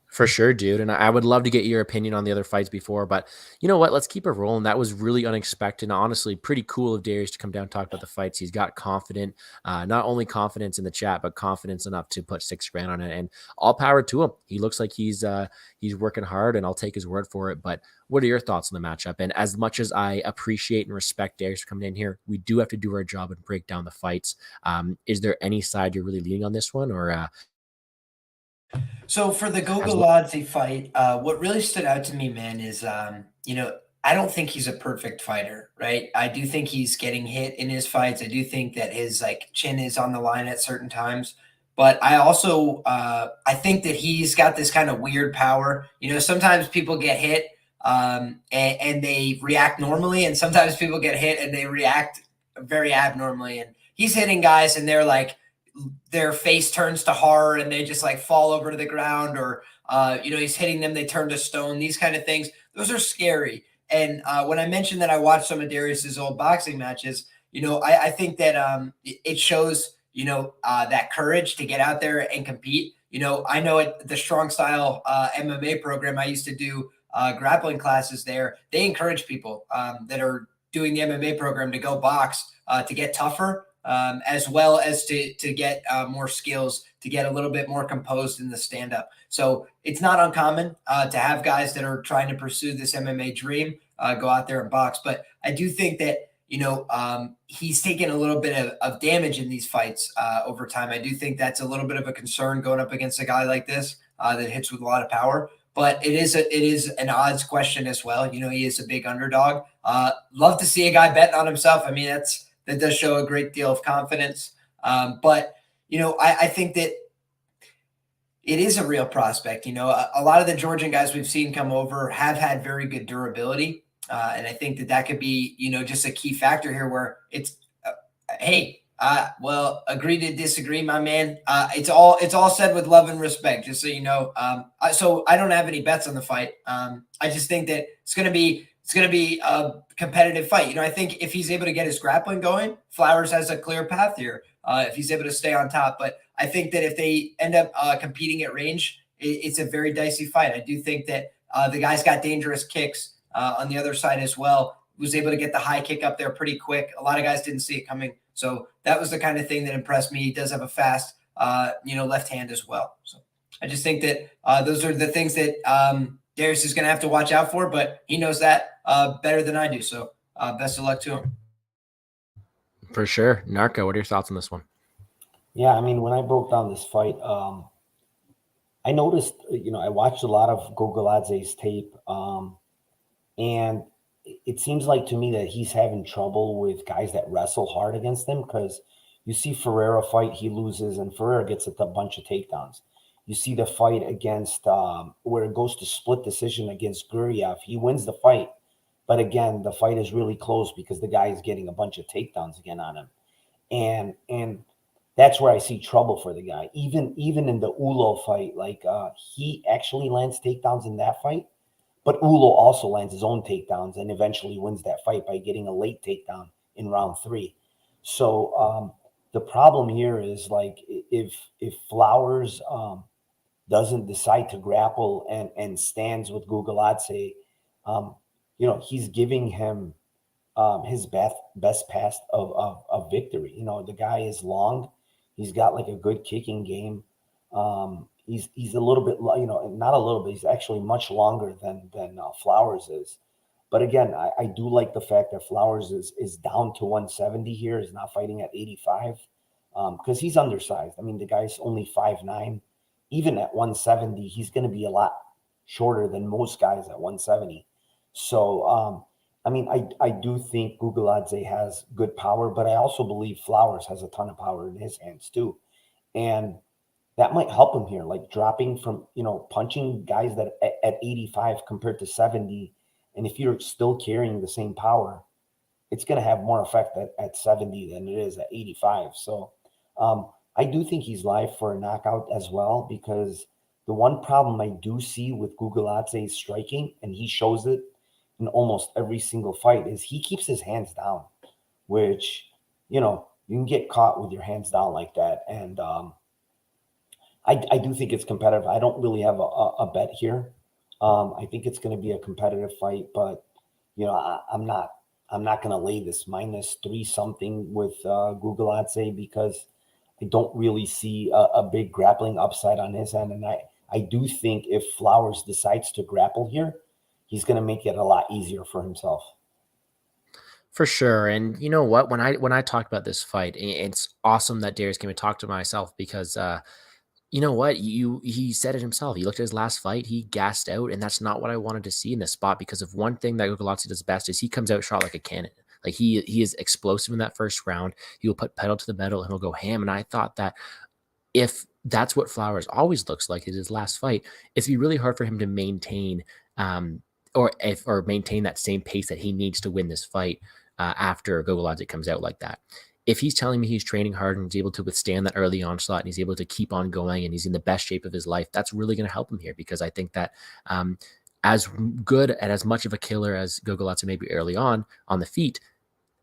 For sure, dude. And I would love to get your opinion on the other fights before, but you know what? Let's keep it rolling. That was really unexpected. And honestly, pretty cool of Darius to come down and talk about the fights. He's got confident, not only confidence in the chat, but confidence enough to put $6,000 on it. And all power to him. He looks like he's working hard, and I'll take his word for it. But what are your thoughts on the matchup? And as much as I appreciate and respect Darius for coming in here, we do have to do our job and break down the fights. Is there any side you're really leaning on this one, or So for the GOOOO fight, what really stood out to me, man, is, I don't think he's a perfect fighter, right? I do think he's getting hit in his fights. I do think that his chin is on the line at certain times. But I also, I think that he's got this kind of weird power. Sometimes people get hit and they react normally, and sometimes people get hit and they react very abnormally. And he's hitting guys and they're like, their face turns to horror and they just fall over to the ground, or he's hitting them, they turn to stone. These kind of things, those are scary. And when I mentioned that I watched some of Darius's old boxing matches, I think that it shows that courage to get out there and compete. I know at the Strong Style MMA program I used to do grappling classes there, they encourage people that are doing the MMA program to go box, to get tougher, as well as to get more skills, to get a little bit more composed in the stand-up. So it's not uncommon to have guys that are trying to pursue this MMA dream go out there and box. But I do think that, he's taken a little bit of damage in these fights over time. I do think that's a little bit of a concern going up against a guy like this that hits with a lot of power. But it is an odds question as well. He is a big underdog. Love to see a guy betting on himself. I mean, that does show a great deal of confidence. But I think that it is a real prospect. A lot of the Georgian guys we've seen come over have had very good durability. And I think that could be, just a key factor here where it's, hey, well, agree to disagree, my man. It's all said with love and respect, just so you know. So I don't have any bets on the fight. I just think that it's going to be a competitive fight. I think if he's able to get his grappling going, Flowers has a clear path here. If he's able to stay on top, but I think that if they end up competing at range, it's a very dicey fight. I do think that the guy's got dangerous kicks on the other side as well. Was able to get the high kick up there pretty quick. A lot of guys didn't see it coming. So that was the kind of thing that impressed me. He does have a fast, left hand as well. So I just think that those are the things that Darius is going to have to watch out for, but he knows that better than I do. So best of luck to him. For sure. Narco, what are your thoughts on this one? Yeah, I mean, when I broke down this fight, I noticed, I watched a lot of Gogoladze's tape, and it seems like to me that he's having trouble with guys that wrestle hard against him, because you see Ferreira fight, he loses, and Ferreira gets a bunch of takedowns. You see the fight against where it goes to split decision against Guriev. He wins the fight, but again, the fight is really close because the guy is getting a bunch of takedowns again on him, and that's where I see trouble for the guy. Even in the Ulo fight, he actually lands takedowns in that fight. But Ulo also lands his own takedowns and eventually wins that fight by getting a late takedown in round 3. So the problem here is if Flowers doesn't decide to grapple and stands with Gogoladze, he's giving him his best path of victory. The guy is long. He's got a good kicking game. He's a little bit, not a little bit. He's actually much longer than Flowers is. But again, I do like the fact that Flowers is down to 170 here. He's not fighting at 85 because he's undersized. I mean, the guy's only 5'9". Even at 170, he's going to be a lot shorter than most guys at 170. So, I do think Gogoladze has good power, but I also believe Flowers has a ton of power in his hands too. And that might help him here, dropping from, punching guys that at 85 compared to 70. And if you're still carrying the same power, it's going to have more effect at 70 than it is at 85. So I do think he's live for a knockout as well, because the one problem I do see with Gogoladze's striking, and he shows it in almost every single fight, is he keeps his hands down, which, you can get caught with your hands down like that. And I do think it's competitive. I don't really have a bet here. I think it's going to be a competitive fight, but I'm not going to lay this -3 something with Gogoladze, because I don't really see a big grappling upside on his end. And I do think if Flowers decides to grapple here, he's going to make it a lot easier for himself. For sure. And you know what? When I talked about this fight, it's awesome that Darius came and talked to myself, because you know what? He said it himself. He looked at his last fight, he gassed out, and that's not what I wanted to see in this spot, because of one thing that Gogoladze does best is he comes out shot like a cannon. He is explosive in that first round. He will put pedal to the metal and he'll go ham. And I thought that if that's what Flowers always looks like in his last fight, it's be really hard for him to maintain or maintain that same pace that he needs to win this fight after Gogoladze comes out like that. If he's telling me he's training hard and he's able to withstand that early onslaught and he's able to keep on going and he's in the best shape of his life, that's really going to help him here, because I think that as good and as much of a killer as Gogoladze may be early on the feet,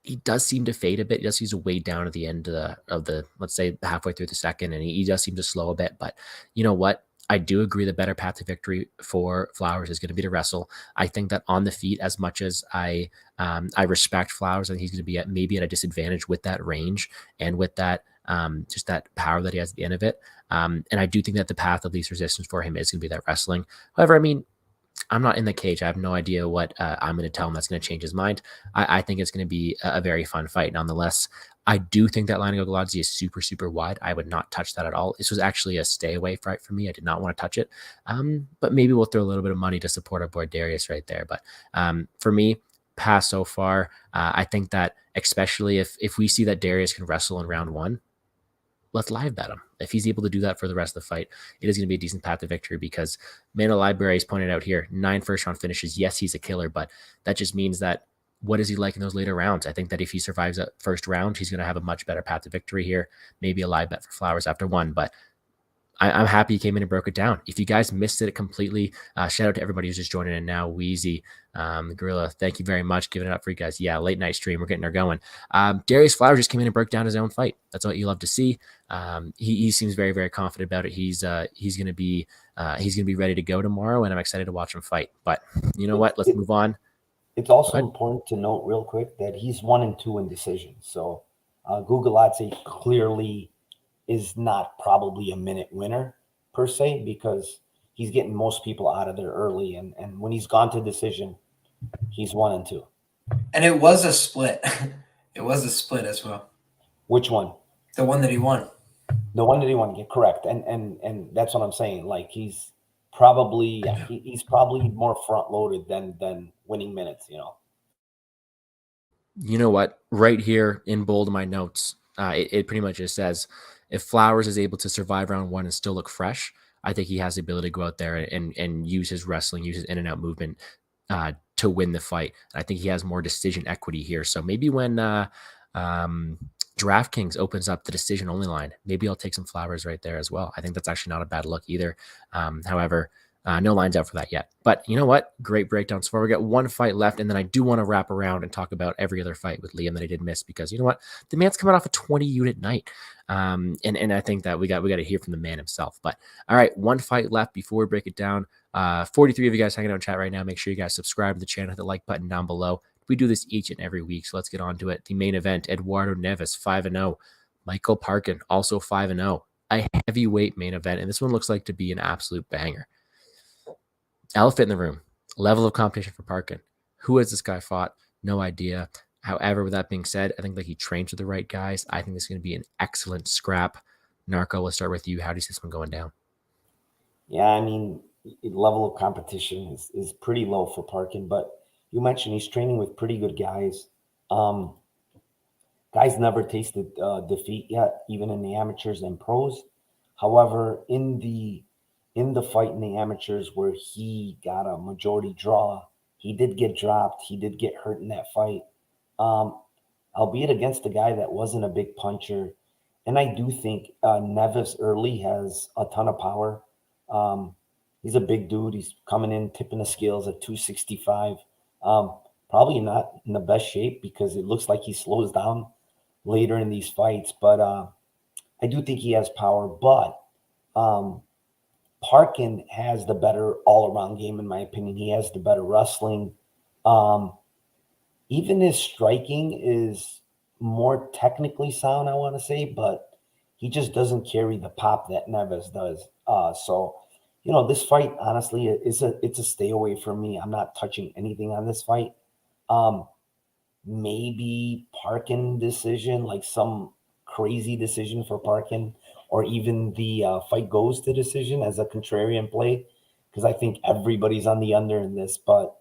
he does seem to fade a bit. He does seem to weigh down at the end of the let's say halfway through the second, and he does seem to slow a bit. But you know what? I do agree the better path to victory for Flowers is going to be to wrestle. I think that on the feet, as much as I respect Flowers, I think he's going to be maybe at a disadvantage with that range and with that just that power that he has at the end of it. And I do think that the path of least resistance for him is going to be that wrestling. However, I mean, I'm not in the cage. I have no idea what I'm going to tell him that's going to change his mind. I think it's going to be a very fun fight. Nonetheless, I do think that line of Gladzi is super, super wide. I would not touch that at all. This was actually a stay away fight for me. I did not want to touch it. But maybe we'll throw a little bit of money to support our boy Darius right there. But for me, pass so far. I think that especially if we see that Darius can wrestle in round 1, let's live bet him. If he's able to do that for the rest of the fight, it is going to be a decent path to victory because Mano Library is pointed out here, 9 first-round finishes. Yes, he's a killer, but that just means that what is he like in those later rounds? I think that if he survives that first round, he's going to have a much better path to victory here. Maybe a live bet for Flowers after 1, but I'm happy he came in and broke it down. If you guys missed it completely, shout out to everybody who's just joining in now. Wheezy, Gorilla, thank you very much. Giving it up for you guys. Yeah, late night stream. We're getting her going. Darius Flowers just came in and broke down his own fight. That's what you love to see. He seems very, very confident about it. He's gonna be ready to go tomorrow, and I'm excited to watch him fight. But you know what? Let's move on. It's also important to note real quick that he's 1-2 in decision. So GOOOO clearly is not probably a minute winner per se because he's getting most people out of there early. And when he's gone to decision, he's 1-2. And it was a split. It was a split as well. Which one? The one that he won. The one that he won. Yeah, correct. And that's what I'm saying. Like he's probably he's probably more front loaded than winning minutes, you know. You know what? Right here in bold in my notes, it pretty much just says, if Flowers is able to survive round 1 and still look fresh, I think he has the ability to go out there and use his wrestling, use his in and out movement to win the fight. I think he has more decision equity here. So maybe when DraftKings opens up the decision only line, maybe I'll take some Flowers right there as well. I think that's actually not a bad look either. However, no lines out for that yet. But you know what? Great breakdown so far. We got 1 fight left, and then I do want to wrap around and talk about every other fight with Liam that I did miss because you know what? The man's coming off a 20-unit night. And I think that we got to hear from the man himself. But all right, 1 fight left before we break it down. 43 of you guys hanging out in chat right now. Make sure you guys subscribe to the channel, hit the like button down below. We do this each and every week, so let's get on to it. The main event, Eduardo Neves, 5-0. Michael Parkin, also 5-0. A heavyweight main event, and this one looks like to be an absolute banger. Elephant in the room, level of competition for Parkin. Who has this guy fought? No idea. However, with that being said, I think that he trains with the right guys. I think this is going to be an excellent scrap. Narco, we'll start with you. How do you see this one going down? Yeah, I mean, level of competition is pretty low for Parkin, but you mentioned he's training with pretty good guys. Guys never tasted defeat yet, even in the amateurs and pros. However, in the fight in the amateurs where he got a majority draw, he did get dropped. He did get hurt in that fight, albeit against a guy that wasn't a big puncher. And I do think Neves early has a ton of power. He's a big dude. He's coming in, tipping the scales at 265. Probably not in the best shape because it looks like he slows down later in these fights. But I do think he has power. But Parkin has the better all-around game, in my opinion. He has the better wrestling. Even his striking is more technically sound, I want to say, but he just doesn't carry the pop that Neves does. So, you know, this fight, honestly, it's a stay away from me. I'm not touching anything on this fight. Maybe Parkin decision, like some crazy decision for Parkin, or even the fight goes to decision as a contrarian play, because I think everybody's on the under in this. But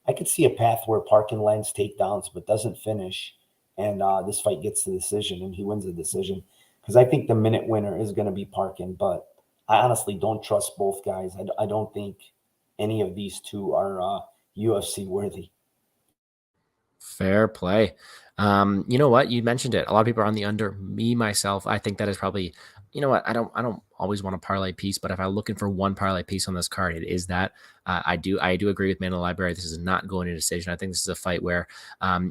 I could see a path where Parkin lands takedowns but doesn't finish, and this fight gets to decision and he wins the decision, because I think the minute winner is going to be Parkin. But I honestly don't trust both guys. I don't think any of these two are UFC worthy. Fair play. You know what? You mentioned it. A lot of people are on the under. Me, myself, I think that is probably, you know what? I don't always want a parlay piece, but if I'm looking for one parlay piece on this card, it is that. I do agree with Man of the Library. This is not going to decision. I think this is a fight where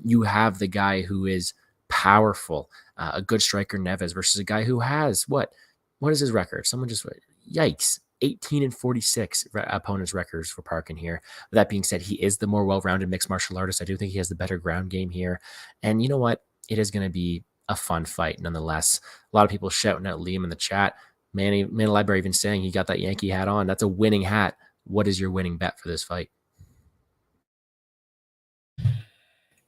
you have the guy who is powerful, a good striker, Neves, versus a guy who has what is his record? Someone just, yikes. 18-46 opponents' records for Parkin here. With that being said, he is the more well-rounded mixed martial artist. I do think he has the better ground game here. And you know what? It is going to be a fun fight nonetheless. A lot of people shouting at Liam in the chat. Manny Library even saying he got that Yankee hat on. That's a winning hat. What is your winning bet for this fight?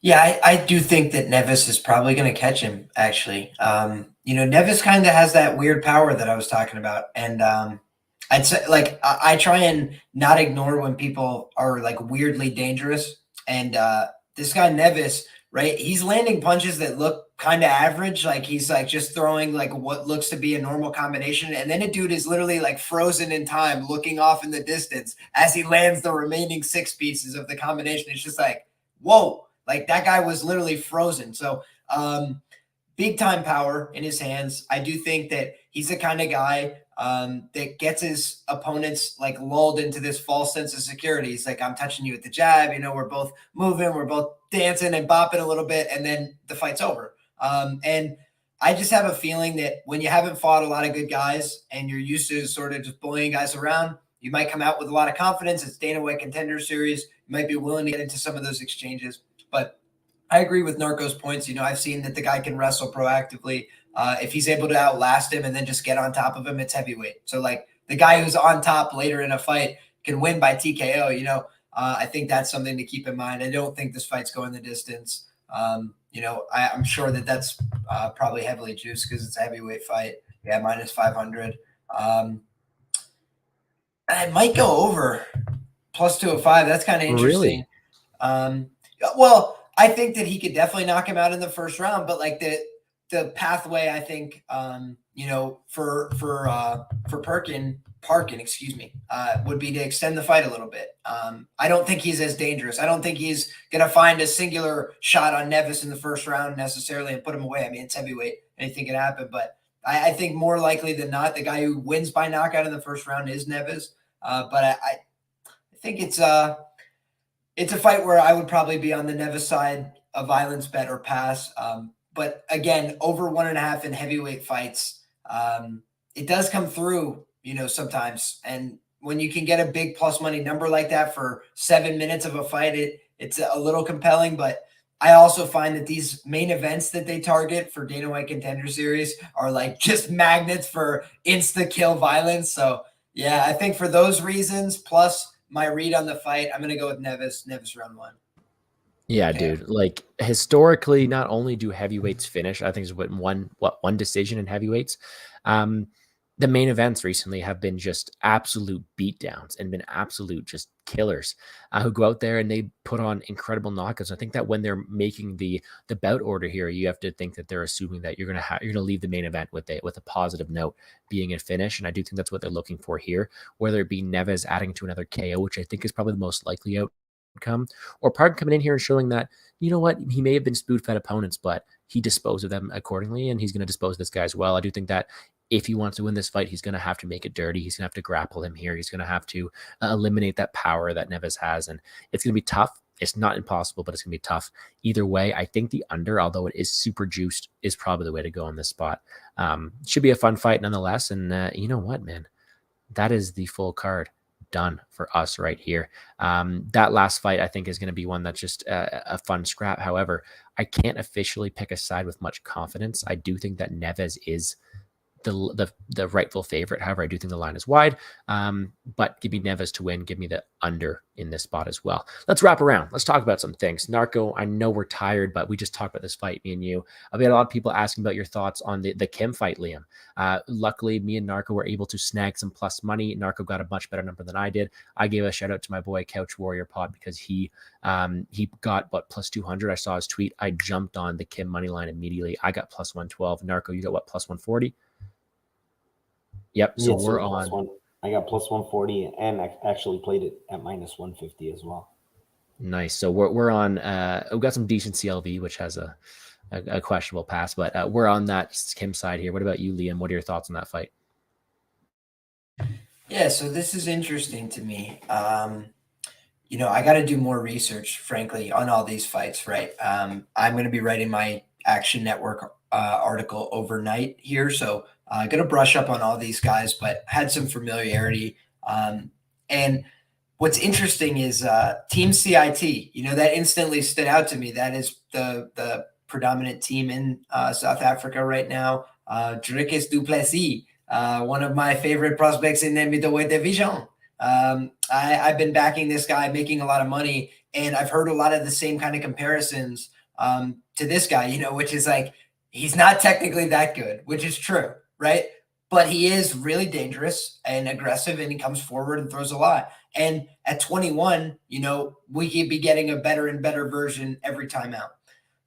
Yeah, I do think that Neves is probably going to catch him, actually. Neves kind of has that weird power that I was talking about. And I'd say, like, I try and not ignore when people are, like, weirdly dangerous. And this guy Neves, right, he's landing punches that look kind of average. Like, he's, like, just throwing, like, what looks to be a normal combination. And then a dude is literally, like, frozen in time, looking off in the distance as he lands the remaining 6 pieces of the combination. It's just like, whoa. Like, that guy was literally frozen. So big time power in his hands. I do think that he's the kind of guy that gets his opponents, like, lulled into this false sense of security. He's like, I'm touching you with the jab. We're both moving. We're both dancing and bopping a little bit. And then the fight's over. And I just have a feeling that when you haven't fought a lot of good guys and you're used to sort of just bullying guys around, you might come out with a lot of confidence. It's Dana White Contender Series. You might be willing to get into some of those exchanges. But I agree with Narco's points. I've seen that the guy can wrestle proactively. If he's able to outlast him and then just get on top of him, it's heavyweight. So, like, the guy who's on top later in a fight can win by TKO. I think that's something to keep in mind. I don't think this fight's going the distance. I'm sure that that's probably heavily juiced because it's a heavyweight fight. Yeah, minus 500. I might go over plus 205. That's kind of interesting. Really? Well, I think that he could definitely knock him out in the first round, but, like, the pathway, I think, for Parkin, would be to extend the fight a little bit. I don't think he's as dangerous. I don't think he's going to find a singular shot on Neves in the first round necessarily and put him away. I mean, it's heavyweight. Anything can happen, but I think more likely than not, the guy who wins by knockout in the first round is Neves. But I think it's a fight where I would probably be on the Neves side, a violence bet or pass. But again, over 1.5 in heavyweight fights, it does come through, sometimes. And when you can get a big plus money number like that for 7 minutes of a fight, it's a little compelling. But I also find that these main events that they target for Dana White Contender Series are, like, just magnets for insta-kill violence. So, yeah, I think for those reasons, plus my read on the fight, I'm going to go with Neves round 1. Yeah, dude. Like, historically, not only do heavyweights finish, I think it's one decision in heavyweights. The main events recently have been just absolute beatdowns and been absolute just killers who go out there and they put on incredible knockouts. I think that when they're making the bout order here, you have to think that they're assuming that you're gonna leave the main event with a positive note, being a finish, and I do think that's what they're looking for here. Whether it be Neves adding to another KO, which I think is probably the most likely outcome, or Park coming in here and showing that, you know what, he may have been spoon-fed opponents, but he disposed of them accordingly, and he's going to dispose of this guy as well. I do think that if he wants to win this fight, he's going to have to make it dirty. He's going to have to grapple him here. He's going to have to eliminate that power that Neves has, and it's going to be tough. It's not impossible, but it's going to be tough. Either way, I think the under, although it is super juiced, is probably the way to go on this spot. Should be a fun fight nonetheless, and you know what, man? That is the full card done for us right here. That last fight, I think, is going to be one that's just a fun scrap. However, I can't officially pick a side with much confidence. I do think that Neves is the rightful favorite. However, I do think the line is wide, but give me Neves to win. Give me the under in this spot as well. Let's wrap around. Let's talk about some things. Narco, I know we're tired, but we just talked about this fight, me and you. I've had a lot of people asking about your thoughts on the Kim fight, Liam. Luckily, me and Narco were able to snag some plus money. Narco got a much better number than I did. I gave a shout out to my boy Couch Warrior Pod because he got what, plus 200. I saw his tweet. I jumped on the Kim money line immediately. I got plus 112. Narco, you got what, plus 140? Yep. So we're on. I got plus 140 and I actually played it at minus 150 as well. Nice. So we're on. We've got some decent CLV, which has a questionable pass, but we're on that Kim side here. What about you, Liam? What are your thoughts on that fight? Yeah, so this is interesting to me. I got to do more research, frankly, on all these fights, right? I'm going to be writing my Action Network article overnight here. So going to brush up on all these guys, but had some familiarity. And what's interesting is Team CIT, you know, that instantly stood out to me. That is the predominant team in South Africa right now. Dricus du Plessis, one of my favorite prospects in the middleweight division. I've been backing this guy, making a lot of money, and I've heard a lot of the same kind of comparisons to this guy, you know, which is like, he's not technically that good, which is true, right? But he is really dangerous and aggressive, and he comes forward and throws a lot. And at 21, you know, we could be getting a better and better version every time out.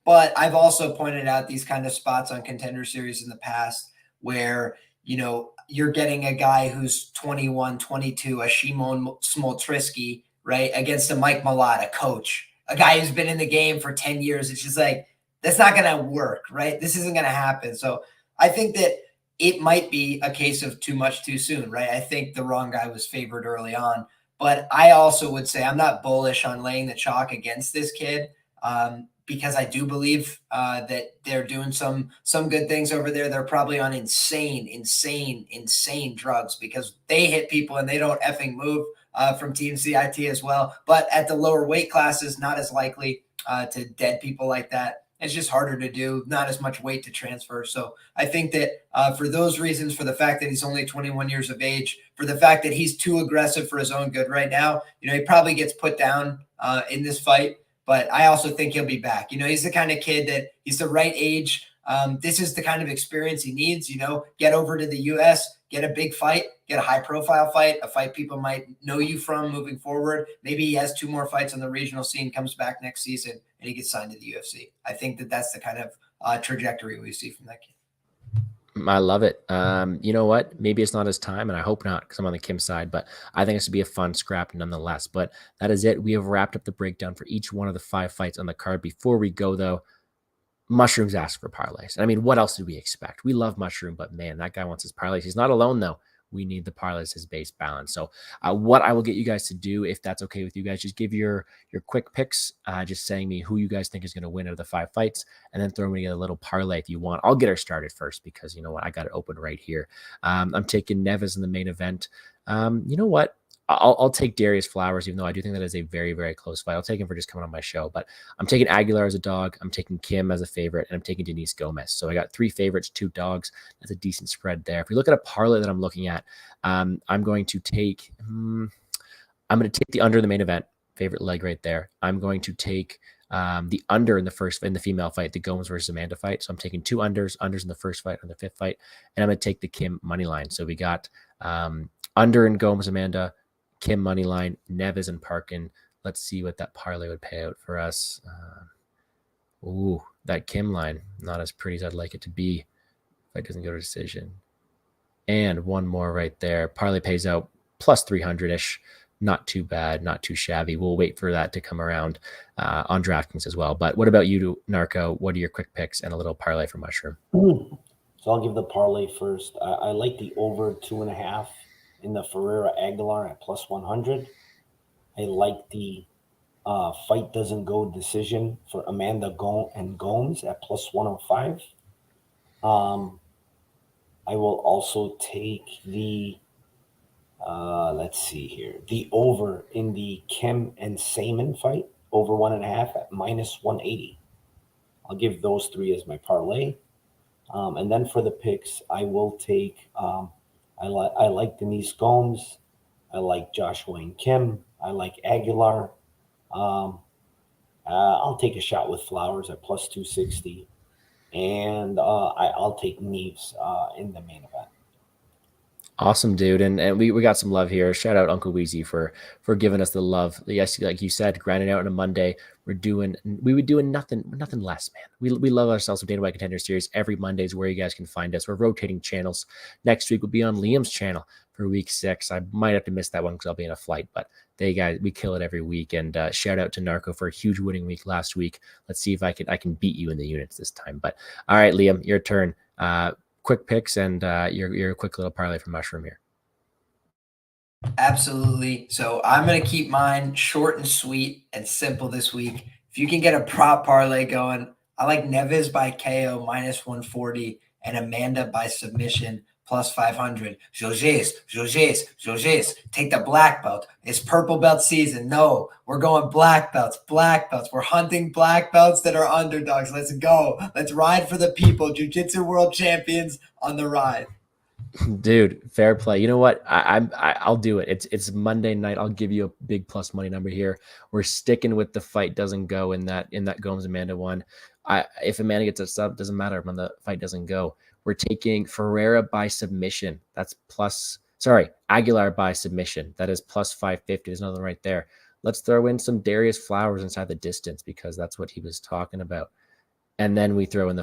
But I've also pointed out these kind of spots on Contender Series in the past where, you know, you're getting a guy who's 21, 22, a Shimon Smoltrisky, right, against a Mike Malott, a coach, a guy who's been in the game for 10 years. It's just like, that's not going to work, right? This isn't going to happen. So I think that it might be a case of too much too soon, right? I think the wrong guy was favored early on. But I also would say I'm not bullish on laying the chalk against this kid because I do believe that they're doing some good things over there. They're probably on insane drugs because they hit people and they don't effing move from Team CIT as well. But at the lower weight classes, not as likely to dead people like that. It's just harder to do, not as much weight to transfer. So I think that for those reasons, for the fact that he's only 21 years of age, for the fact that he's too aggressive for his own good right now, you know, he probably gets put down in this fight. But I also think he'll be back. You know, he's the kind of kid that he's the right age. This is the kind of experience he needs, you know, get over to the U.S., get a big fight, get a high-profile fight, a fight people might know you from moving forward. Maybe he has 2 more fights on the regional scene, comes back next season, and he gets signed to the UFC. I think that that's the kind of trajectory we see from that kid. I love it. You know what? Maybe it's not his time, and I hope not because I'm on the Kim side, but I think this would be a fun scrap nonetheless. But that is it. We have wrapped up the breakdown for each one of the 5 fights on the card. Before we go, though, Mushrooms asked for parlays. I mean, what else did we expect? We love Mushroom, but man, that guy wants his parlays. He's not alone, though. We need the parlays, his base balance. So what I will get you guys to do, if that's okay with you guys, just give your quick picks, just saying me who you guys think is going to win out of the 5 fights, and then throw me a little parlay if you want. I'll get her started first because you know what? I got it open right here. I'm taking Neves in the main event. You know what? I'll take Darius Flowers, even though I do think that is a very, very close fight. I'll take him for just coming on my show. But I'm taking Aguilar as a dog. I'm taking Kim as a favorite. And I'm taking Denise Gomez. So I got 3 favorites, 2 dogs. That's a decent spread there. If we look at a parlay that I'm looking at, I'm going to take the under in the main event. Favorite leg right there. I'm going to take the under in the female fight, the Gomes versus Amanda fight. So I'm taking 2 unders in the first fight and the 5th fight. And I'm going to take the Kim money line. So we got under in Gomes Amanda, Kim money line, Neves and Parkin. Let's see what that parlay would pay out for us. That Kim line, not as pretty as I'd like it to be if it doesn't go to decision. And one more right there. Parlay pays out plus 300-ish. Not too bad, not too shabby. We'll wait for that to come around on DraftKings as well. But what about you, Narco? What are your quick picks and a little parlay for Mushroom? So I'll give the parlay first. I like the over 2.5 in the Ferreira Aguilar at plus 100. I like the fight doesn't go decision for Amanda Gomes at plus 105. I will also take the let's see here, the over in the Kim and Saman fight, over 1.5 at minus 180. I'll give those 3 as my parlay. And then for the picks, I will take I like Denise Gomes. I like Joshua and Kim. I like Aguilar. I'll take a shot with Flowers at plus 260. And I'll take Neves in the main event. Awesome, dude. And we got some love here. Shout out Uncle Weezy for giving us the love. Yes, like you said, grinding out on a Monday. We were doing nothing less, man. We love ourselves with Dana White Contender Series. Every Monday is where you guys can find us. We're rotating channels. Next week we'll be on Liam's channel for week 6. I might have to miss that one because I'll be in a flight, but we kill it every week. And shout out to Narco for a huge winning week last week. Let's see if I can beat you in the units this time. But all right, Liam, your turn. Quick picks and your quick little parlay for Mushroom here. Absolutely. So I'm going to keep mine short and sweet and simple this week. If you can get a prop parlay going, I like Neves by KO minus 140 and Amanda by submission plus 500. Georges, take the black belt. It's purple belt season. No, we're going black belts. We're hunting black belts that are underdogs. Let's go. Let's ride for the people. Jiu-Jitsu world champions on the ride. Dude, fair play. You know what? I'll do it. It's Monday night. I'll give you a big plus money number here. We're sticking with the fight doesn't go in that Gomes Amanda one. If Amanda gets a sub, doesn't matter when the fight doesn't go. We're taking Ferreira by submission. That's Aguilar by submission. That is plus 550. There's another one right there. Let's throw in some Darius Flowers inside the distance because that's what he was talking about. And then we throw in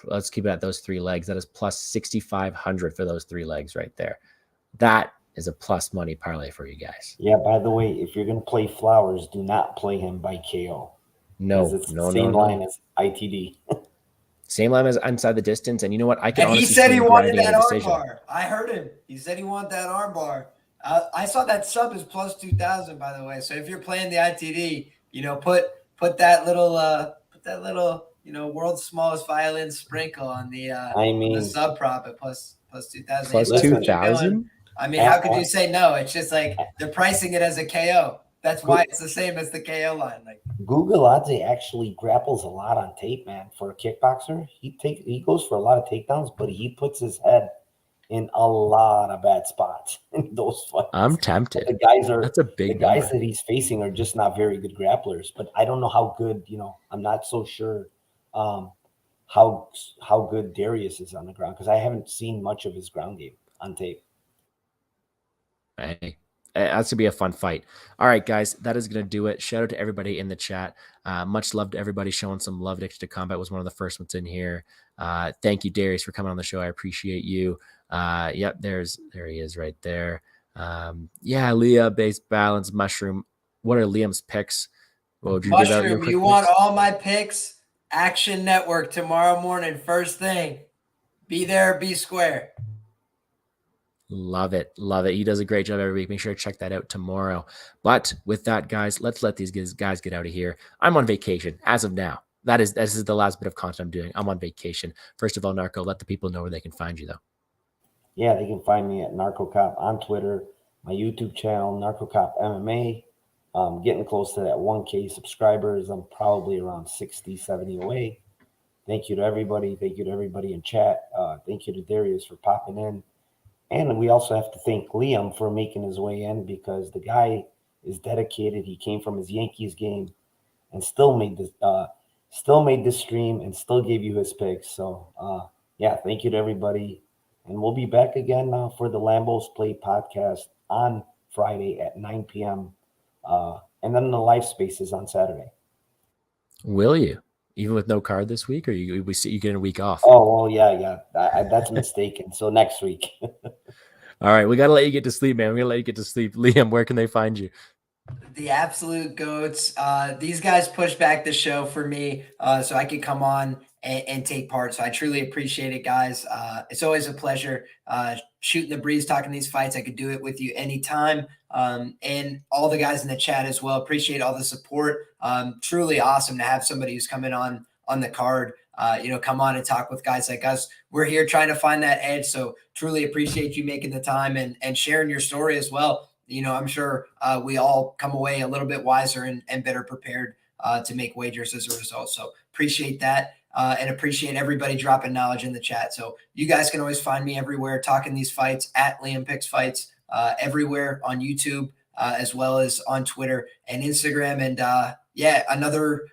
let's keep it at those 3 legs. That is plus 6,500 for those 3 legs right there. That is a plus money parlay for you guys. Yeah, by the way, if you're going to play Flowers, do not play him by KO. No, it's the same line as ITD. Same line as inside the distance. And you know what? He said he wanted that armbar. I heard him. He said he wanted that armbar. I saw that sub is plus 2,000, by the way. So if you're playing the ITD, put that little world's smallest violin sprinkle on the sub prop at plus 2,000. Plus 2,000? I mean, how could you say no? It's just like they're pricing it as a KO. That's why it's the same as the KO line. Like Google Odds actually grapples a lot on tape, man. For a kickboxer, he goes for a lot of takedowns, but he puts his head in a lot of bad spots in those fights. I'm tempted. That's a big guys that he's facing are just not very good grapplers. But I don't know how good. I'm not so sure how good Darius is on the ground because I haven't seen much of his ground game on tape. Hey, that's gonna be a fun fight. All right, guys, that is gonna do it. Shout out to everybody in the chat. Much love to everybody showing some love. Addicted to Combat was one of the first ones in here. Thank you, Darius, for coming on the show. I appreciate you. Yep, there he is right there. Leah, base balance, mushroom. What are Liam's picks? Well, would you give out your quick you picks? Want all my picks? Action Network tomorrow morning, first thing. Be there, be square. Love it. He does a great job every week. Make sure to check that out tomorrow. But with that, guys, let's let these guys get out of here. I'm on vacation as of now. This is the last bit of content I'm doing. I'm on vacation. First of all, Narco, let the people know where they can find you, though. Yeah, they can find me at NarcoCop on Twitter, my YouTube channel, NarcoCop MMA. Getting close to that 1K subscribers. I'm probably around 60, 70 away. Thank you to everybody. Thank you to everybody in chat. Thank you to Darius for popping in. And we also have to thank Liam for making his way in because the guy is dedicated. He came from his Yankees game and still made this stream and still gave you his picks. So, thank you to everybody. And we'll be back again for the Lambos Play podcast on Friday at 9 p.m. And then the live spaces on Saturday. Will you? Even with no card this week, or you get a week off? Oh, well, yeah. That's mistaken. So next week. All right, we got to let you get to sleep, man. We're going to let you get to sleep. Liam, where can they find you? The absolute goats. These guys push back the show for me so I could come on and take part. So I truly appreciate it, guys. It's always a pleasure shooting the breeze, talking these fights. I could do it with you anytime. And all the guys in the chat as well. Appreciate all the support. Truly awesome to have somebody who's coming on the card, come on and talk with guys like us. We're here trying to find that edge. So truly appreciate you making the time and sharing your story as well. I'm sure we all come away a little bit wiser and better prepared to make wagers as a result. So appreciate that and appreciate everybody dropping knowledge in the chat. So you guys can always find me everywhere talking these fights at LiamPicksFights everywhere on YouTube as well as on Twitter and Instagram. And another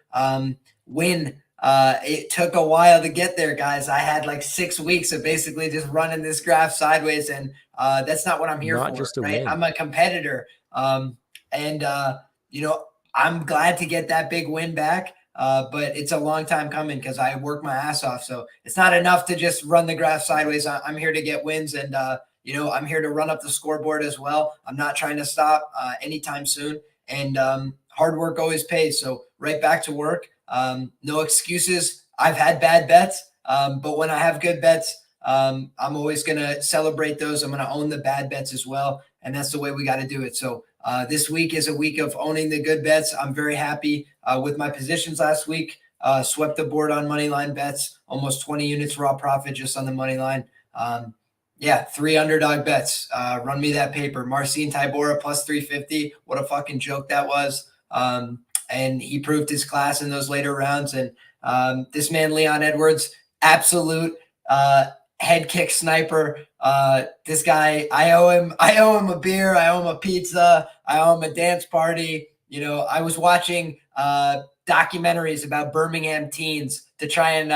win. It took a while to get there, guys. I had like 6 weeks of basically just running this graph sideways, and that's not what I'm here for. Just a right? win. I'm a competitor, I'm glad to get that big win back. But it's a long time coming because I work my ass off. So it's not enough to just run the graph sideways. I'm here to get wins, and I'm here to run up the scoreboard as well. I'm not trying to stop anytime soon, and hard work always pays. So right back to work. No excuses. I've had bad bets, but when I have good bets, I'm always going to celebrate those. I'm going to own the bad bets as well. And that's the way we got to do it. So this week is a week of owning the good bets. I'm very happy with my positions last week. Swept the board on money line bets, almost 20 units raw profit just on the money line. Yeah, 3 underdog bets. Run me that paper. Marcin Tybura plus 350. What a fucking joke that was. And he proved his class in those later rounds. And this man, Leon Edwards, absolute head kick sniper. This guy, I owe him a beer. I owe him a pizza. I owe him a dance party. You know, I was watching documentaries about Birmingham teens to try and,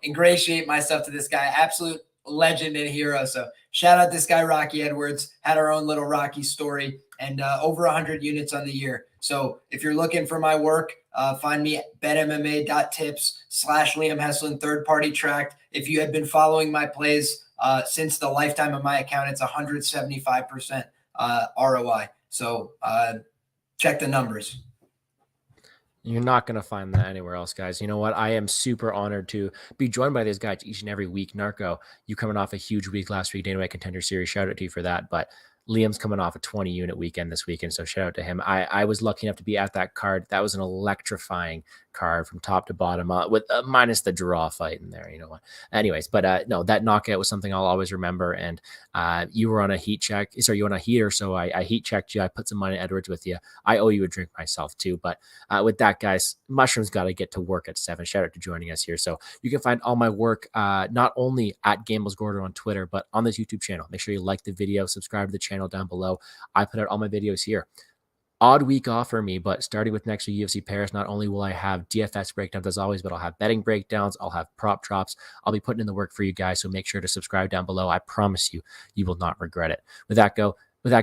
ingratiate myself to this guy. Absolute legend and hero. So shout out this guy, Rocky Edwards. Had our own little Rocky story, and over 100 units on the year. So if you're looking for my work, find me at betmma.tips/Liam Heslin third-party tracked. If you had been following my plays since the lifetime of my account, it's 175% ROI. So check the numbers. You're not going to find that anywhere else, guys. You know what? I am super honored to be joined by these guys each and every week. Narco, you coming off a huge week last week, Dana White Contender Series. Shout out to you for that. But Liam's coming off a 20-unit weekend this weekend, so shout out to him. I was lucky enough to be at that card. That was an electrifying card from top to bottom, with minus the draw fight in there. You know what? Anyways, but no, that knockout was something I'll always remember. And you were on a heat check. Sorry, you were on a heater, so I heat checked you. I put some money Edwards with you. I owe you a drink myself too. But with that, guys, Mushroom's got to get to work at 7. Shout out to joining us here. So you can find all my work not only at Gambles Gordo on Twitter, but on this YouTube channel. Make sure you like the video, subscribe to the channel down below. I put out all my videos here. Odd week off for me, but starting with next week UFC Paris, not only will I have DFS breakdowns as always, but I'll have betting breakdowns. I'll have prop drops. I'll be putting in the work for you guys, so make sure to subscribe down below. I promise you, you will not regret it. With that,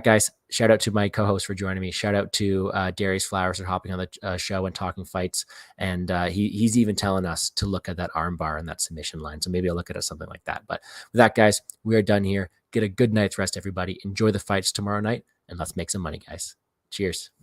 guys, shout out to my co-host for joining me. Shout out to Darius Flowers for hopping on the show and talking fights. And he's even telling us to look at that arm bar and that submission line. So maybe I'll look at something like that. But with that, guys, we are done here. Get a good night's rest, everybody. Enjoy the fights tomorrow night, and let's make some money, guys. Cheers.